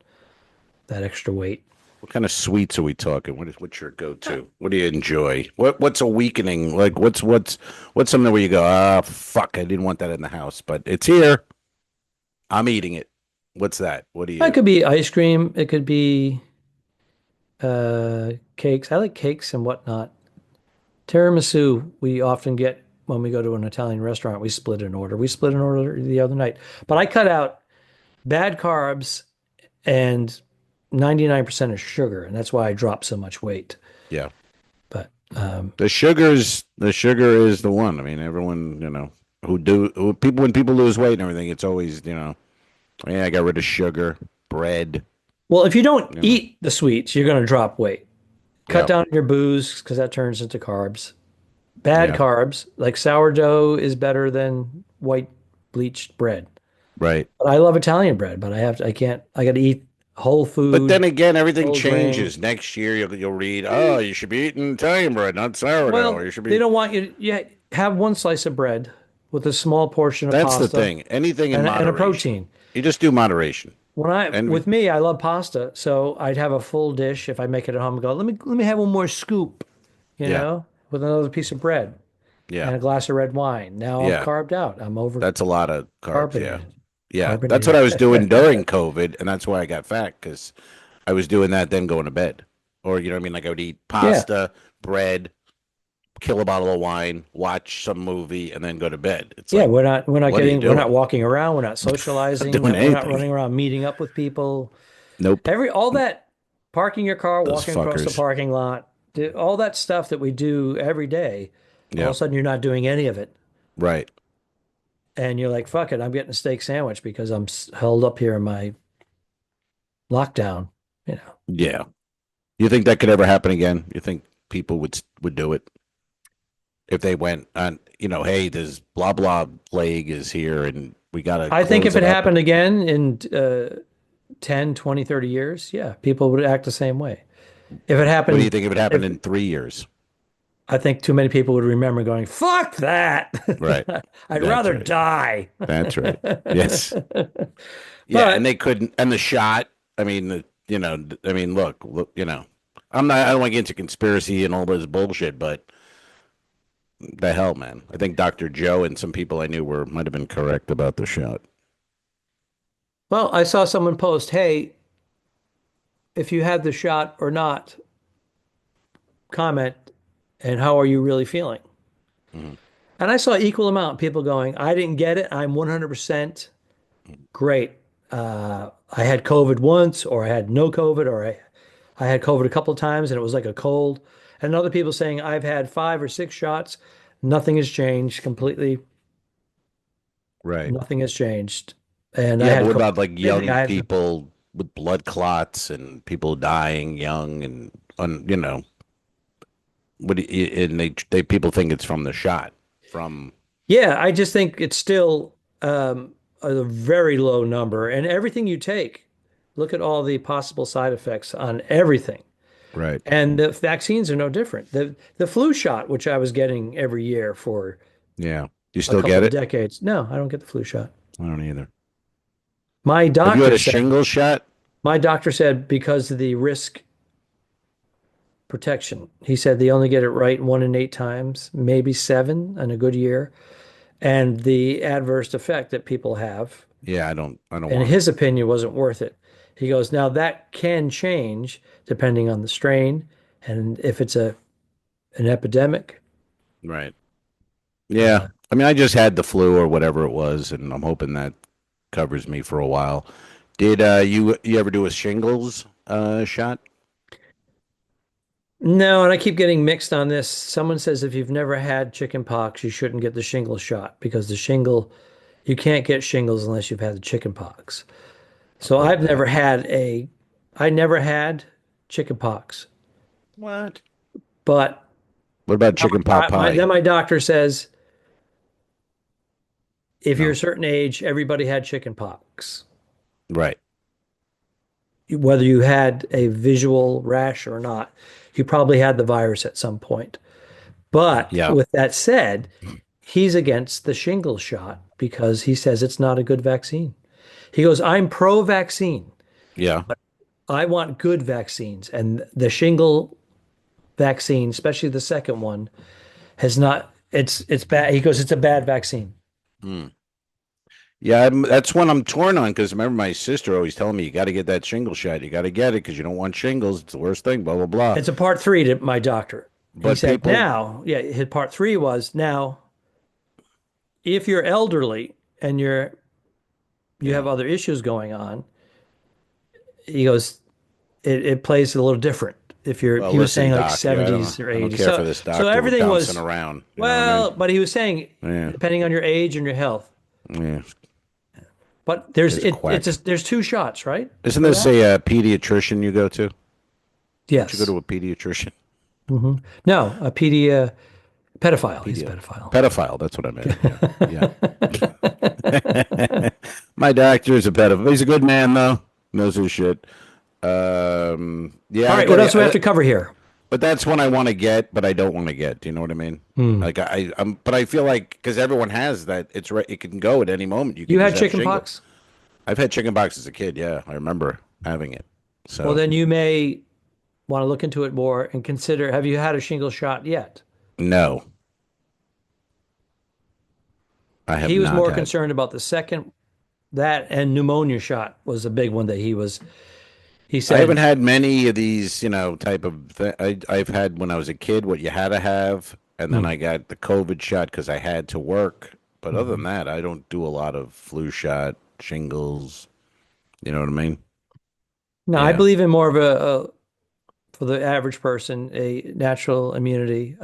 that extra weight. What kind of sweets are we talking? What's your go-to? What do you enjoy? What's a weakening? Like what's something where you go, fuck, I didn't want that in the house, but it's here. I'm eating it. What's that? What do It you could be ice cream. It could be cakes. I like cakes and whatnot. Tiramisu, we often get when we go to an Italian restaurant. We split an order. We split an order the other night. But I cut out bad carbs and 99% of sugar, and that's why I dropped so much weight. yeah. But The sugar is the one. I mean, everyone, people when people lose weight and everything, it's always, yeah, I got rid of sugar, bread, well, if you don't you know. eat the sweets, you're going to drop weight. Cut Yeah. down your booze because that turns into carbs. Bad Yeah. carbs, like sourdough is better than white bleached bread. Right. But I love Italian bread, but I got to eat whole But then food, again, everything whole grain. changes. Next year, you'll read, oh, you should be eating Italian bread, not sourdough. Or Well, you should they be. don't want you to, yeah, have one slice of bread with a small portion of That's the pasta thing. Anything in and a moderation. protein. You just do moderation. And With me, I love pasta, so I'd have a full dish if I make it at home and go, let me have one more scoop, yeah, with another piece of bread yeah, and a glass of red wine. Now I'm yeah. carved out. I'm over That's a lot of carbs. Yeah. carbonated. Yeah. That's what Carbonated. I was doing during COVID. And that's why I got fat because I was doing that, then going to bed. Or, you know what I mean? Like I would eat Yeah. pasta, bread, kill a bottle of wine, watch some movie, and then go to bed. It's Yeah, like, we're not what are you we're not doing? walking around, we're not Not socializing, doing we're not anything. running around meeting up with people. Nope. All that parking your car, Those walking across the fuckers. parking lot, all that stuff that we do every day, all of Yeah. a sudden you're not doing any of it. Right. And you're like, fuck it, I'm getting a steak sandwich because I'm held up here in my lockdown, you know. Yeah. You think that could ever happen again? You think people would do it if they went on, hey, this blah blah plague is here and we gotta I think close if it it up. happened again in 10, 20, 30 years, yeah, people would act the same way. If it What do you happened, think if it happened if in 3 years? I think too many people would remember going, fuck that. Right. I'd That's rather right. die. That's right. Yes. Yeah, and But they couldn't, and the shot. I mean, look. I don't want to get into conspiracy and all this bullshit, but the hell, man. I think Dr. Joe and some people I knew might have been correct about the shot. well, I saw someone post, hey, if you had the shot or not, comment, and how are you really feeling? Mhm. And I saw equal amount people going, I didn't get it. I'm 100% great. I had COVID once, or I had no COVID, or I had COVID a couple of times and it was like a cold. And other people saying, I've had 5 or 6 shots. Nothing has changed completely. Right. Nothing has changed. And I Yeah, but had what COVID. about like Same thing. young people with blood clots and people dying young and and they people think it's from the shot from Yeah, I just think it's still a very low number. And everything you take, look at all the possible side effects on everything. right. And the vaccines are no different. The flu shot, which I was getting every year for Yeah. You a still couple get of it? decades. No, I don't get the flu shot. I don't either. My Have you had doctor a said, shingle shot? my doctor said because of the risk protection, he said they only get it right 1 in 8 times, maybe 7 in a good year. And the adverse effect that people have, Yeah, I don't in want it. his opinion, wasn't worth it. He goes, now that can change depending on the strain and if it's an epidemic. Right. Yeah. I mean, I just had the flu or whatever it was, and I'm hoping that covers me for a while. Did you ever do a shingles shot? No, and I keep getting mixed on this. Someone says if you've never had chicken pox, you shouldn't get the shingle shot because you can't get shingles unless you've had the chicken pox. I've So heard that. I never had chicken pox, What? but What about chicken pot pie? then my doctor says if you're a No. certain age, everybody had chicken pox. Right. Whether you had a visual rash or not, you probably had the virus at some point. But Yeah. with that said, he's against the shingles shot because he says it's not a good vaccine. He goes, I'm pro-vaccine. Yeah. I want good vaccines. And the shingle vaccine, especially the second one, has not, it's bad. He goes, it's a bad vaccine. Hmm. Yeah, that's one I'm torn on because remember my sister always telling me you got to get that shingle shot. You got to get it because you don't want shingles. It's the worst thing. Blah blah blah. It's a part three to my doctor. He But said, people, now, yeah, his part three was now, if you're elderly and you have yeah. other issues going on, he goes, it plays a little different. If you're, Well, he was listen, saying like doc. Yeah, 70s or I don't 80s. care for So, this so doctor everything bouncing was, around. You know what I well, but he was saying, mean? depending on your age and your health. Yeah. But It's quack. there's 2 shots, right? Isn't For this that? a pediatrician you go to? Don't you go Yes. to a pediatrician? No, a pedophile. He's a Pedio. pedophile. Pedophile. That's what I meant. Yeah. Yeah. My doctor is a pedophile. He's a good man, though. Knows his shit. Yeah, All I right, what got else do we have to it. cover here? But that's one I want to get, but I don't want to get. Do you know what I mean? Hmm. Like but I feel like because everyone has that, it's right. It can go at any moment. You You could had just have chicken shingle. pox? I've had chicken pox as a kid. Yeah, I remember having it. Well, So then you may want to look into it more and consider, have you had a shingle shot yet? no, I have He was not more had. concerned about the second, that and pneumonia shot was a big one that he I haven't said, had many of these, type of. I've had when I was a kid what you had to have, and then "Hmm, I got the COVID shot because I had to work. But other than mhm." that, I don't do a lot of flu shot, shingles. You know what I mean? No, I Yeah, believe in more of a for the average person, a natural immunity.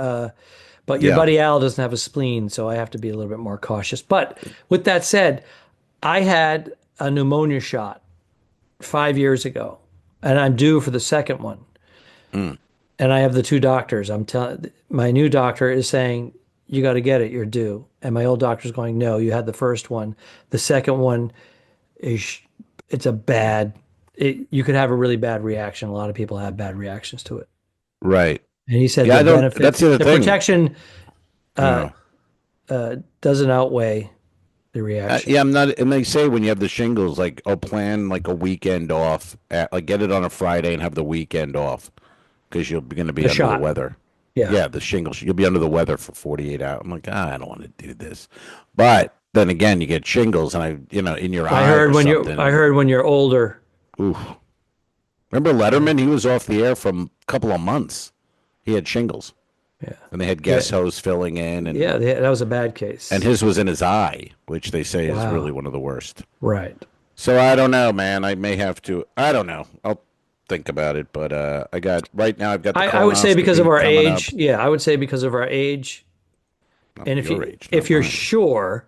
But your yeah. buddy Al doesn't have a spleen, so I have to be a little bit more cautious. But with that said, I had a pneumonia shot 5 years ago, and I'm due for the second one. Mm. And I have the two doctors. I'm telling my new doctor is saying, you got to get it, you're due. And my old doctor's going, no, you had the first one. The second one is it's a bad you could have a really bad reaction. A lot of people have bad reactions to it. Right. And he said Yeah, the I don't. That's benefits, the other the thing. protection uh, Yeah. doesn't outweigh the reaction. Yeah, I'm not. And they say when you have the shingles, like, oh, plan like a weekend off. Like, get it on a Friday and have the weekend off because you're going to be The under the shot. weather. Yeah. Yeah, the shingles. You'll be under the weather for 48 hours. I'm like, I don't want to do this. But then again, you get shingles, and in your eye or something. I heard when you're older. Oof. Remember Letterman? He was off the air for a couple of months. He had shingles, Yeah. and they had Yeah. guest hosts filling in, Yeah, that was a bad case. and his was in his eye, which they say is really Wow. one of the worst. Right. So I don't know, man. I may have to. I don't know. I'll think about it. But I got right now. I've got the I would say because of colonoscopy our coming up. age. Yeah, I would say because of our age. Not And your age, not if you're mine. sure,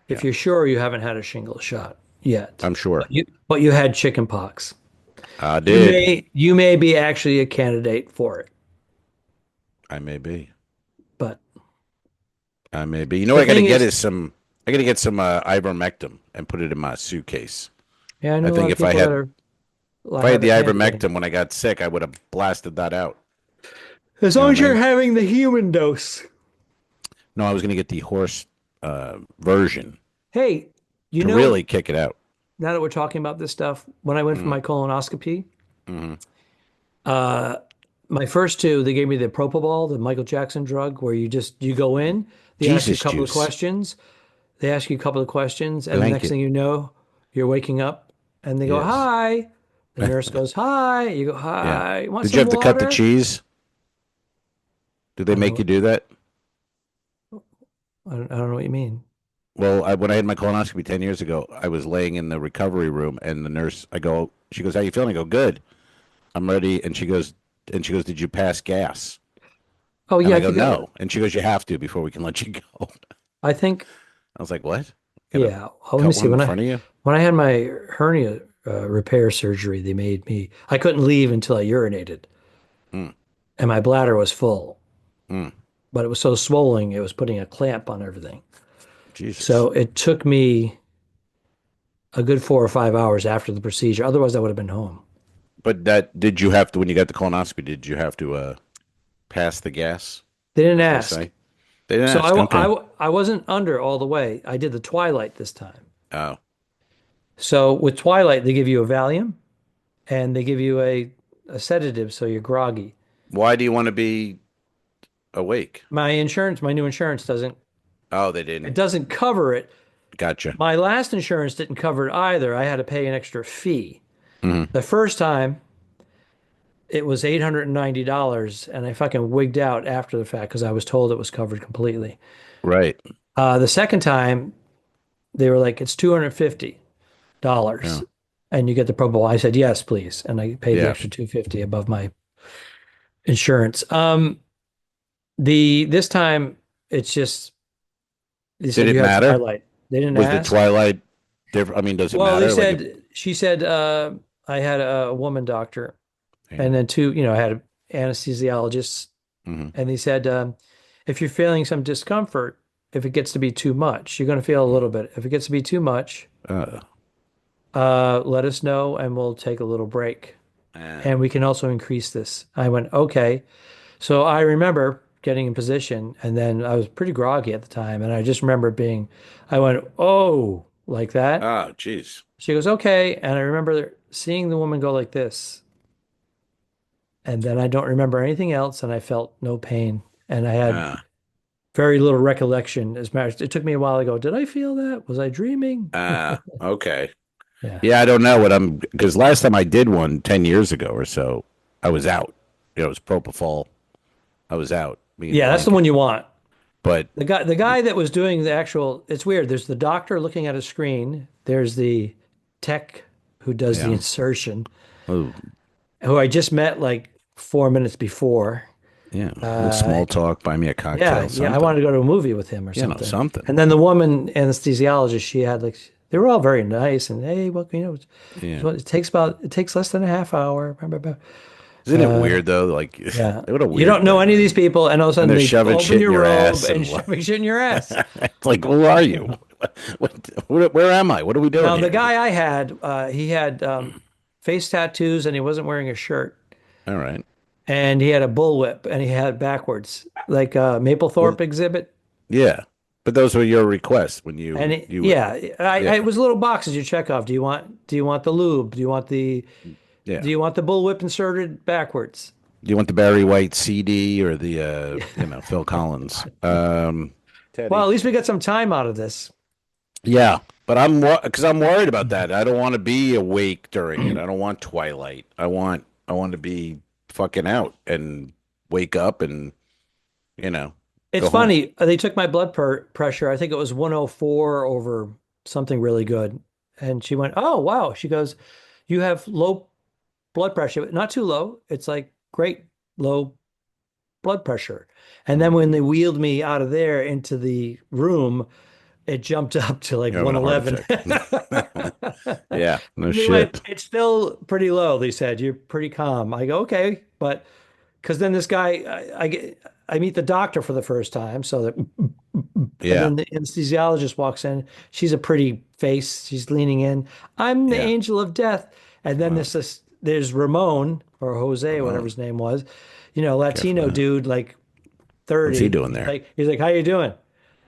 if Yeah, you're sure you haven't had a shingle shot yet, I'm sure. but you had chicken pox, I did. you may be actually a candidate for it. I may be. But I may be. You know the what I got to thing get is, is some. I got to get some ivermectin and put it in my suitcase. yeah, I I know a lot think of people that are if I had have the it handy. ivermectin when I got sick, I would have blasted that out. As You know long what as I you're mean? having the human dose. No, I was going to get the horse version Hey, you to know, really kick it out. now that we're talking about this stuff, when I went for Mm-hmm. my colonoscopy, Mm-hmm. uh, my first two, they gave me the propofol, the Michael Jackson drug, where you go in, they ask you a Jesus couple of juice questions. They ask you a couple of questions, and the next blanket. thing you know, you're waking up and they go, Yes. hi. The nurse goes, hi. You go, Yeah. hi. You want Did you some have to cut the water? cheese? Did they I don't make know. you do that? I don't know what you mean. Well, when I had my colonoscopy 10 years ago, I was laying in the recovery room, and the nurse, she goes, how you feeling? I go, good. I'm ready. And she goes, did you pass gas? Oh, And yeah, I I go, think, no. And she goes, you have to before we can let you go. I think, I was like, what? Gonna yeah. Oh, let me cut see. one in front of you? When I had my hernia repair surgery, I couldn't leave until I urinated, Mm, and my bladder was full, mm, but it was so swollen, it was putting a clamp on everything. Jesus. So it took me a good 4 or 5 hours after the procedure. Otherwise, I would have been home. But did you have to, when you got the colonoscopy, did you have to pass the gas, They didn't as they ask. say? They didn't So ask. Okay. I wasn't under all the way. I did the Twilight this time. Oh, So with Twilight, they give you a Valium and they give you a sedative so you're groggy. why do you want to be awake? My new insurance Oh, they it didn't. doesn't cover it. Gotcha. My last insurance didn't cover it either. I had to pay an extra fee. Hmm. The first time it was $890 and I fucking wigged out after the fact because I was told it was covered completely. Right. The second time they were like, it's $250 Yeah. and you get the Pro Bowl. I said, yes, please. And I paid the Yeah. extra 250 above my insurance. This time it's just they Did said it you have matter? Twilight. They didn't Was the ask. Twilight different? I mean, does it Well, they matter? Like, said she said I had a woman doctor Yeah. And then two, I had anesthesiologists, Hmm. and they said, if you're feeling some discomfort, if it gets to be too much, you're going to feel a little bit. If it gets to be too much, Uh, let us know and we'll take a little break. uh, And we can also increase this. I went, okay. So I remember getting in position, and then I was pretty groggy at the time. And I just remember I went, oh, like that. oh, geez. She goes, okay. And I remember seeing the woman go like this. And then I don't remember anything else. And I felt no pain. And I had Uh, very little recollection. As matters, it took me a while to go, did I feel that? Was I dreaming? okay. Yeah. Yeah, I don't know what because last time I did one 10 years ago or so, I was out. It was propofol. I was out. Me and Yeah, that's the blanket. one you want. But The guy that was doing the actual, it's weird. There's the doctor looking at a screen. There's the tech who does the yeah. insertion, Oh, who I just met like 4 minutes before. yeah. A little Uh, small talk, buy me a yeah, cocktail, yeah. I something. wanted to go to a movie with him or You know, something. something. And then the woman anesthesiologist, she had like, they were all very nice. And hey, well, Yeah. it takes less than a half hour. Blah, blah, blah. Isn't it weird though? Like, Yeah. what a You weird don't know thing, any of these man. people, and all of a And sudden they're they shoving open shit in your your robe ass and and what? shoving shit in your ass. It's like, who are you? Where am I? What are we doing Now, the here? guy I had, he had face tattoos and he wasn't wearing a shirt. All right. And he had a bullwhip and he had it backwards, like a Well, Maplethorpe exhibit. yeah. But those were your requests when And you yeah, it yeah. was little boxes you check off. Do you want the lube? Yeah. Do you want the bullwhip inserted backwards? Do you want the Barry White CD or the Phil Collins? Well, at Teddy. least we got some time out of this. Yeah, but because I'm worried about that. I don't want to be awake during it. I don't want twilight. I want to be fucking out and wake up and you know It's go home. funny. They took my blood pressure. I think it was 104 over something really good. And she went, "Oh, wow." She goes, "You have low blood pressure, not too low. It's like great low blood pressure." And then Mm. when they wheeled me out of there into the room, it jumped up to like You're having a heart 111. attack. Yeah, no They went, shit. "It's still pretty low." They said, "You're pretty calm." I go, "Okay." But because then this guy, I meet the doctor for the first time. So that, and Yeah, then the anesthesiologist walks in. She's a pretty face. She's leaning in. I'm the yeah. angel of death. And then Wow, there's Ramon or Jose, whatever Ramon. his name was, Careful Latino now. dude, like What's he 30. doing there? He's like, "How you doing?"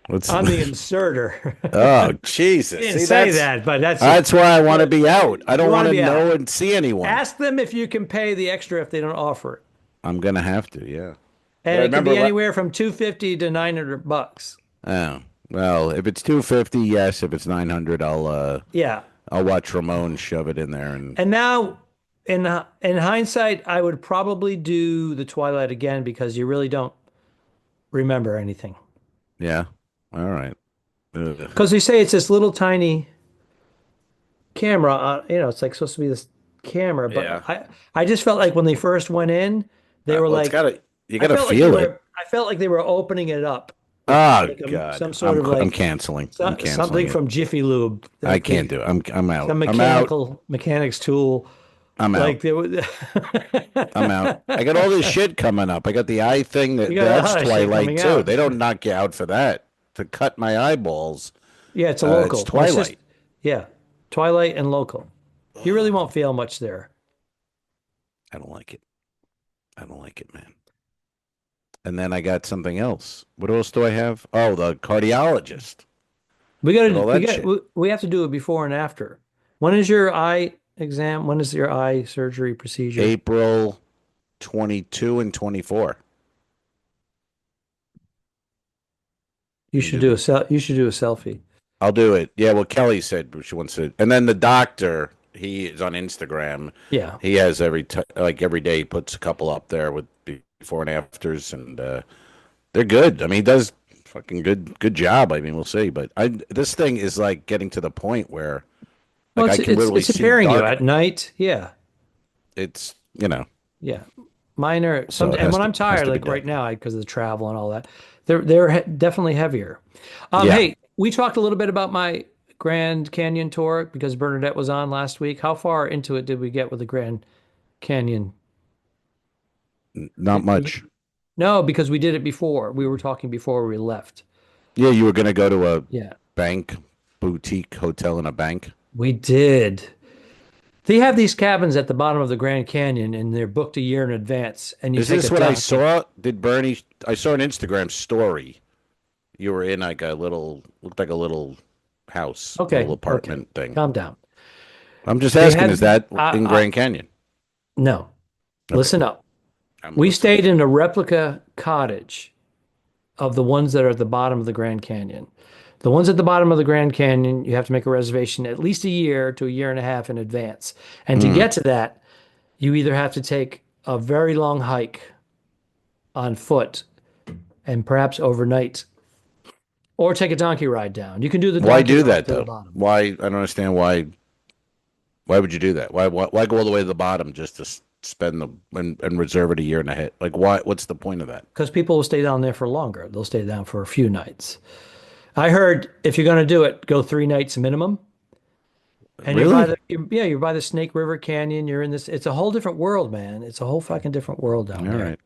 What's I'm the inserter. Oh, He Jesus. didn't See, say that's that, but that's that's why I want to be out. I you don't want want to to be out. know and see anyone. Ask them if you can pay the extra if they don't offer it. I'm gonna have to, yeah. But And I it can remember be what anywhere from 250 to $900. Oh, well, if it's 250, yes. If it's 900, Yeah. I'll watch Ramon shove it in there and And now in hindsight, I would probably do the Twilight again because you really don't remember anything. yeah. All right. Ugh. Because they say it's this little tiny camera it's like supposed to be this camera, but Yeah. I just felt like when they first went in, they were Well, it's like gotta you I gotta felt like they feel it. were I felt like they were opening it up with Oh like God. some sort of I'm like canceling. I'm canceling something it. from Jiffy Lube, I like can't do it. I'm out. some I'm out. mechanics tool. I'm Like out. there was I'm out. I got all this shit coming up. I got the eye thing you got a that's lot of shit Twilight coming too. out. They don't knock you out for that. To cut my eyeballs. Yeah, it's a It's local. Twilight. Yeah, Twilight and local. You really won't feel much there. I don't like it. I don't like it, man. And then I got something else. What else do I have? Oh, the cardiologist. We Got got all we that got shit. we have to do it before and after. When is your eye exam? When is your eye surgery procedure? April 22 and 24. You We can should do do the. you should do a selfie. I'll do it. Yeah, well, Kelly said she wants to. And then the doctor, he is on Instagram. Yeah. He has every day he puts a couple up there with before and afters, and they're good. I mean, he does fucking good job. I mean, we'll see. But this thing is like getting to the point where Well, like I can literally it's see preparing you at dark. night. Yeah. It's Yeah. Mine are so some, it and has when to I'm has tired, to be like done. right now, because of the travel and all that, definitely heavier. Yeah. Hey, we talked a little bit about my Grand Canyon tour because Bernadette was on last week. How far into it did we get with the Grand Canyon? Not much. No, because we did it before. We were talking before we left. Yeah, you were going to go to a Yeah, bank, boutique hotel in a bank. we did. They have these cabins at the bottom of the Grand Canyon, and they're booked a year in advance. And you Is take a this what I duck. saw? Did Bernie? I saw an Instagram story. You were in like looked like a little house, a Okay, little okay, apartment thing. calm down. I'm just They asking, had is that in I Grand Canyon? no. Okay, Listen up. I'm We listening. stayed in a replica cottage of the ones that are at the bottom of the Grand Canyon. The ones at the bottom of the Grand Canyon, you have to make a reservation at least a year to a year and a half in advance. And to Mm, get to that, you either have to take a very long hike on foot and perhaps overnight, or take a donkey ride down. You can do the why donkey do ride that to the though? bottom Why? I don't understand why. Why would you do that? Why go all the way to the bottom just to spend the and reserve it a year and a half? Like, why? What's the point of that? because people will stay down there for longer. They'll stay down for a few nights. I heard if you're going to do it, go 3 nights minimum. And Really? you're by the Snake River Canyon. You're in this. It's a whole different world, man. It's a whole fucking different world All down there. right.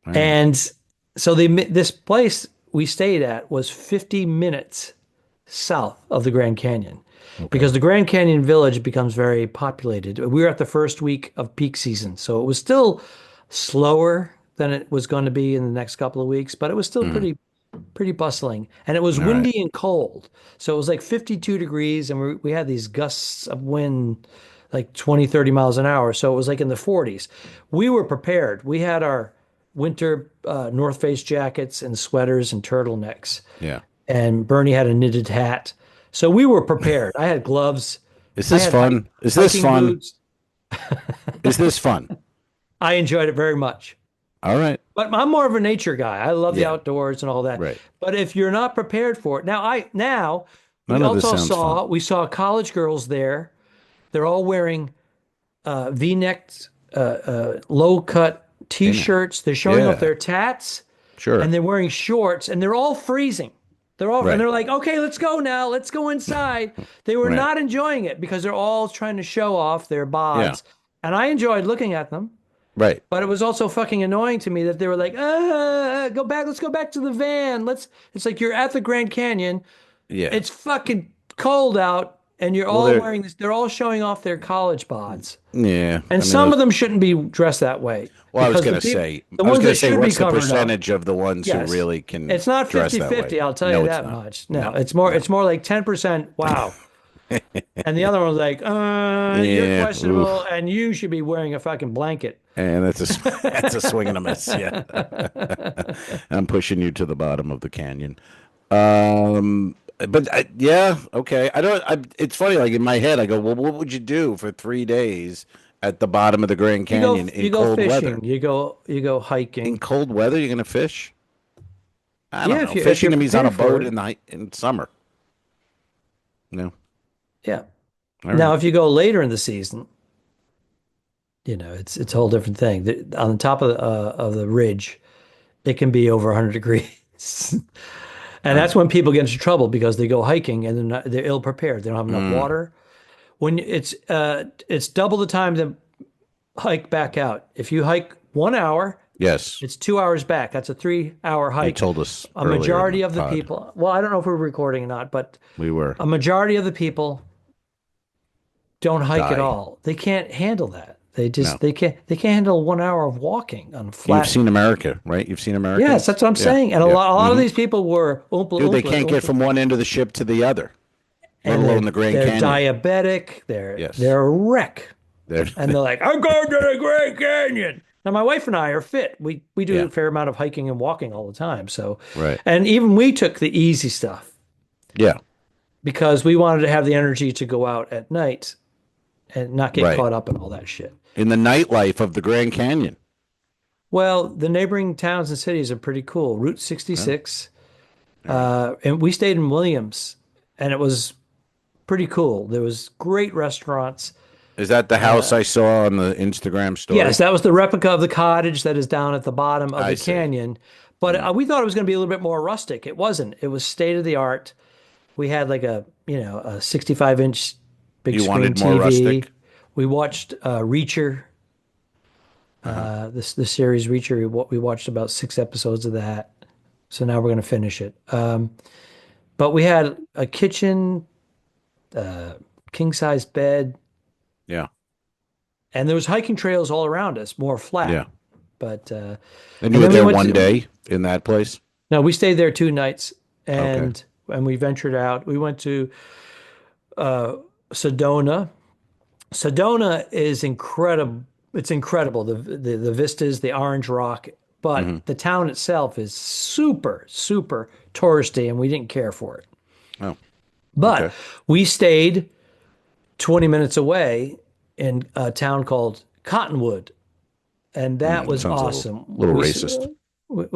All right. And so this place we stayed at was 50 minutes south of the Grand Canyon Okay. because the Grand Canyon Village becomes very populated. We were at the first week of peak season, so it was still slower than it was going to be in the next couple of weeks, but it was still Mm, pretty bustling. And it was all right. windy and cold. So it was like 52 degrees and we had these gusts of wind like 20, 30 miles an hour. So it was like in the 40s. We were prepared. We had our winter North Face jackets and sweaters and turtlenecks. Yeah. And Bernie had a knitted hat. So we were prepared. I had gloves. Is I this had fun? Is this hiking fun? boots. Is this fun? I enjoyed it very much. All right. But I'm more of a nature guy. I love the Yeah. outdoors and all that. Right. But if you're not prepared for it, now we None of this also sounds saw fun. we saw college girls there. They're all wearing V-necked, low-cut T-shirts. They're showing off Yeah. their tats, Sure. and they're wearing shorts, and they're all freezing. Right. And they're like, okay, let's go now. Let's go inside. They were Right. not enjoying it because they're all trying to show off their Yeah. bods, and I enjoyed looking at them. Right. But it was also fucking annoying to me that they were like, go back, let's go back to the van. It's like you're at the Grand Canyon. Yeah. It's fucking cold out, and you're Well, all they're wearing this. They're all showing off their college bods. yeah. And some of them shouldn't be dressed that way. Well, I was because going to the say, the I was ones going that to say, should be what's the covered up. percentage of the ones Yes. who really can It's not dress that 50-50, way? I'll tell No, you it's that not. much. No, No. it's more like 10%. Wow. And the other one's like, you're Yeah. questionable, Oof. and you should be wearing a fucking blanket. And that's a swing and a miss. Yeah. I'm pushing you to the bottom of the canyon. But yeah, okay. I don't. It's funny. Like in my head, I go, well, what would you do for 3 days at the bottom of the Grand Canyon You in go cold fishing. weather? You go In hiking. cold weather, you're gonna fish? I don't Yeah, know. if Fishing you're to me is on a prepared for boat it. in summer. No. Yeah. All Now, right. if you go later in the season, it's a whole different thing. On the top of the ridge, it can be over 100 degrees. And All that's right. when people get into trouble because they go hiking and they're ill prepared. They don't have enough Mm, water. When it's double the time to hike back out. If you hike 1 hour, yes, it's 2 hours back. That's a 3 hour you hike. told us A earlier in majority the of the pod. people, well, I don't know if we're recording or not, but We were a majority of the people don't hike at die. all. They can't handle that. No. They can't handle 1 hour of walking on You've flat. seen America, right? You've seen America? Yes, that's what I'm Yeah. saying. And a Yeah. lot of these people were oompa Dude, they loompa, can't get oompa, from one end of the ship to the other, let and alone the Grand they're Canyon. diabetic. Yes. They're a wreck. They're, And they're like, I'm going to the Grand Canyon. Now, my wife and I are fit. We do Yeah. a fair amount of hiking and walking all the time. So, right. and even we took the easy stuff Yeah. because we wanted to have the energy to go out at night and not get Right. caught up in all that shit. In the nightlife of the Grand Canyon. Well, the neighboring towns and cities are pretty cool. Route 66, Yeah. and we stayed in Williams, and it was pretty cool. There was great restaurants. Is that the house I saw on the Instagram story? Yes, that was the replica of the cottage that is down at the bottom of I the see. canyon. But we thought it was going to be a little bit more rustic. It wasn't. It was state of the art. We had like a 65-inch big You screen wanted more TV. rustic? We watched Reacher. This series Reacher. We watched about 6 episodes of that, so now we're going to finish it. But we had a kitchen, uh, king size bed, Yeah. and there was hiking trails all around us, more flat. Yeah. But And you and were then we there went one to day in that place? no, we stayed there 2 nights, Okay. and we ventured out. We went to uh, Sedona. Sedona is incredible. It's incredible. The vistas, the orange rock, but Hmm. the town itself is super, super touristy, and we didn't care for it. Oh, But okay. we stayed 20 minutes away in a town called Cottonwood, and that was Sounds a awesome. little racist. We-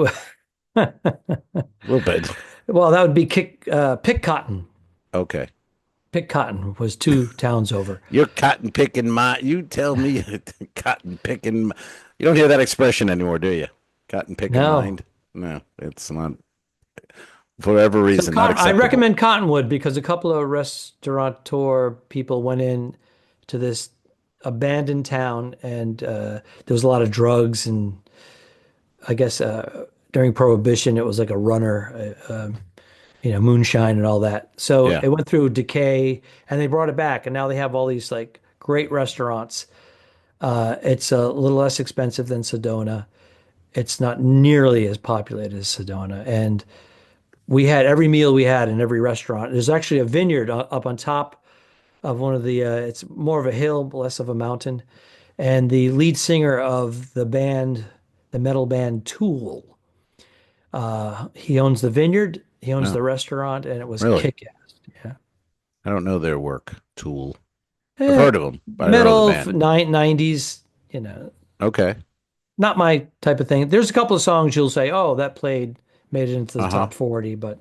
A little bit. well, that would be Pick Cotton. Okay. Pick Cotton was 2 towns over. You're cotton picking my. You tell me cotton picking. You don't hear that expression anymore, do you? Cotton picking No. mind. No, it's not. For whatever So reason, not I acceptable. recommend Cottonwood because a couple of restaurateur people went in to this abandoned town, and there was a lot of drugs, and I guess during Prohibition it was like a runner, moonshine and all that. So Yeah. it went through decay, and they brought it back, and now they have all these like great restaurants. It's a little less expensive than Sedona. It's not nearly as populated as Sedona, and we had every meal we had in every restaurant. There's actually a vineyard up on top of one of the, it's more of a hill, less of a mountain. And the lead singer of the band, the metal band Tool, he owns the vineyard, he owns No, the restaurant, and it was really. kick-ass. Yeah. I don't know their work. Tool. I've Eh, heard of them, but I don't know the metal, band. 90s, Okay. not my type of thing. There's a couple of songs you'll say, oh, that made it into the Uh-huh. top 40, but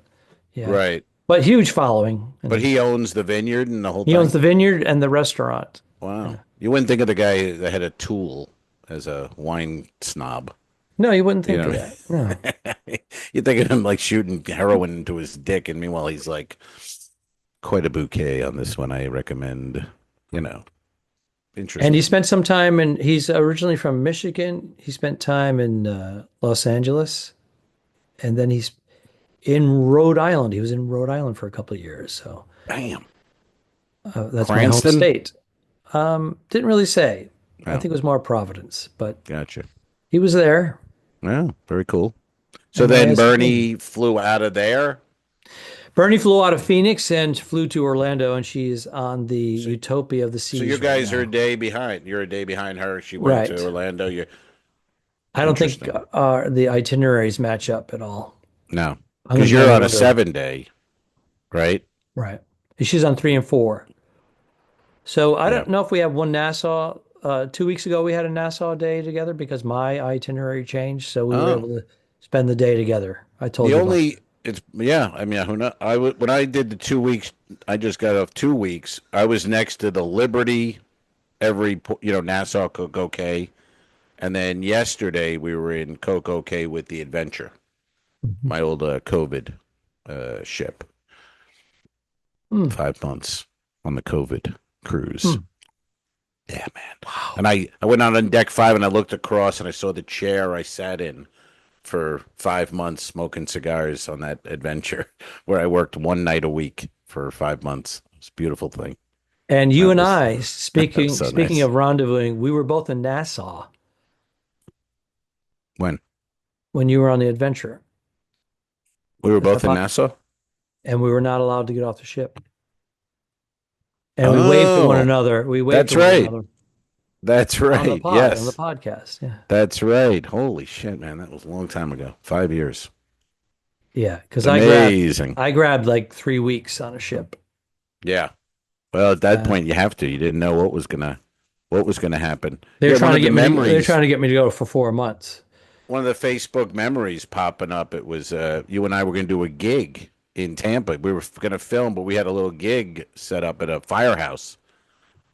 yeah. Right. But huge following. But he owns the vineyard and the whole He owns thing. the vineyard and the restaurant. Wow. Yeah. You wouldn't think of the guy that had a Tool as a wine snob. No, you wouldn't You think of know, that. No. you think of him like shooting heroin into his dick, and meanwhile he's like quite a bouquet on this one. I recommend. You know, And he interesting. spent some time he's originally from Michigan. He spent time in Los Angeles, and then he's in Rhode Island. He was in Rhode Island for a couple of years. So Bam. that's my home Cranston. state. Didn't really say. I Oh, think it was more Providence, but gotcha. he was there. Yeah, very cool. So And I then asked Bernie flew out of there. Bernie flew out of Phoenix and flew to Orlando, and she's on the So, Utopia of the so Seas you right guys are a now. day behind. You're a day behind her. She went to Right. Orlando. You're I don't think interesting. the itineraries match up at all. No, I'm because gonna you're blame on a it on her. 7 day, right? Right. She's on 3 and 4. So I Yeah. don't know if we have one Nassau. 2 weeks ago, we had a Nassau day together because my itinerary changed. So we were Oh, able to spend the day together. I told the you about only it's yeah. I mean, who know? When I did the 2 weeks, I just got off 2 weeks. I was next to the Liberty Nassau Coco Cay, and then yesterday we were in Coco Cay with the Adventure, that. my old COVID ship. Hmm. 5 months on the COVID cruise. Hmm. Yeah, man. Wow. And I went out on deck 5 and I looked across and I saw the chair I sat in for 5 months smoking cigars on that adventure where I worked one night a week for 5 months. It's a beautiful thing. And you That and was I, that was speaking so speaking nice. of rendezvousing, we were both in Nassau When when you were on the adventure, we were at the both in po- Nassau. and we were not allowed to get off the ship. And we waved to one Oh, another. We waved that's to one right. another That's on the right. Yes, podcast. Yeah. that's right. Holy shit, man. That was a long time ago. 5 years. Yeah, because It's amazing. I grabbed like 3 weeks on a ship. Yeah. Well, at that Uh, point, you have to. You didn't know what was gonna happen. they were Yeah, trying to get me. They were trying to get me to go for 4 months. one of the Facebook memories popping up. It was you and I were going to do a gig in Tampa. We were going to film, but we had a little gig set up at a firehouse,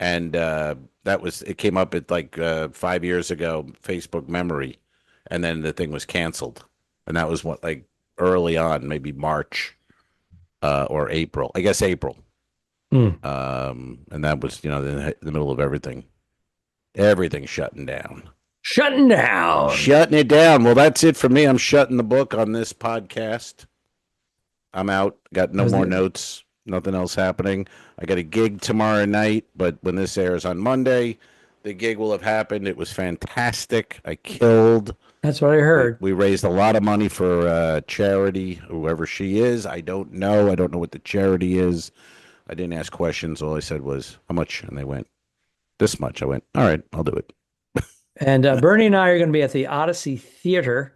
and it came up at like 5 years ago. Facebook memory, and then the thing was canceled, and that was what like early on, maybe March or April. I guess April. Hmm. And that was the middle of everything shutting down. Shutting down. Shutting it down. Well, that's it for me. I'm shutting the book on this podcast. I'm out. Got no more notes. Nothing else happening. I got a gig tomorrow night, but when this airs on Monday, the gig will have happened. It was fantastic. I killed. That's what I heard. We raised a lot of money for charity, whoever she is. I don't know. I don't know what the charity is. I didn't ask questions. All I said was, how much? And they went, this much. I went, all right, I'll do it. And Bernie and I are going to be at the Odyssey Theater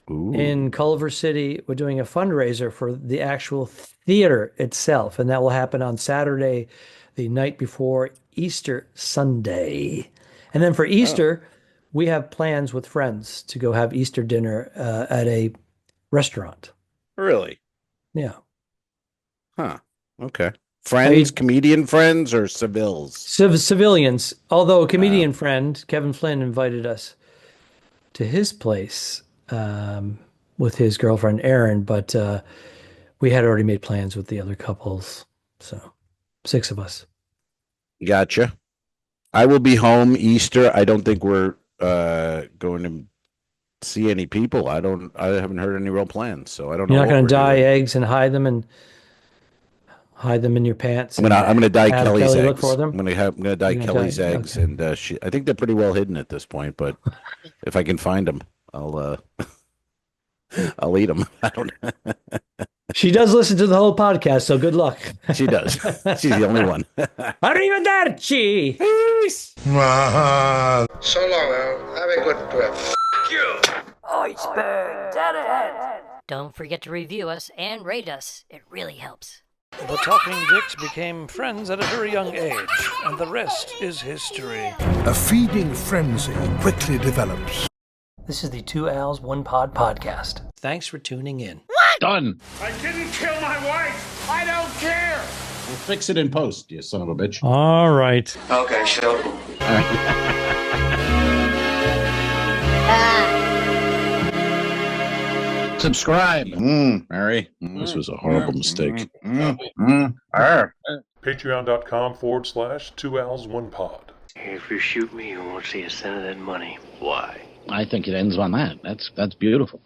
Ooh. in Culver City. We're doing a fundraiser for the actual theater itself, and that will happen on Saturday, the night before Easter Sunday. And then for Easter, we have plans with friends to go have Easter dinner at a restaurant. Really? Yeah. Huh. Okay. Friends, comedian friends, or civils? Civilians. Although a comedian friend, Kevin Flynn, invited us to his place with his girlfriend, Erin, but we had already made plans with the other couples. So 6 of us. Gotcha. I will be home Easter. I don't think we're going to see any people. I haven't heard any real plans, so I don't know. You're not going to dye eggs and hide them in your pants. I'm gonna dye Kelly's eggs. Look for them. I'm gonna dye Kelly's eggs, okay. And I think they're pretty well hidden at this point. But if I can find them, I'll eat them. I don't. She does listen to the whole podcast, so good luck. She does. She's the only one. Arrivederci. Peace. So long, Al. Have a good trip. F*** you. Iceberg Deadhead. Don't forget to review us and rate us. It really helps. The Talking Dicks became friends at a very young age, and the rest is history. A feeding frenzy quickly develops. This is the 2 Al's 1 Pod podcast. Thanks for tuning in. What? Done. I didn't kill my wife. I don't care. We'll fix it in post, you son of a bitch. All right. Okay, sure. Subscribe. Mary. This was a horrible mistake. Patreon.com/2Als1Pod. If you shoot me, you won't see a cent of that money. Why? I think it ends on that. That's beautiful.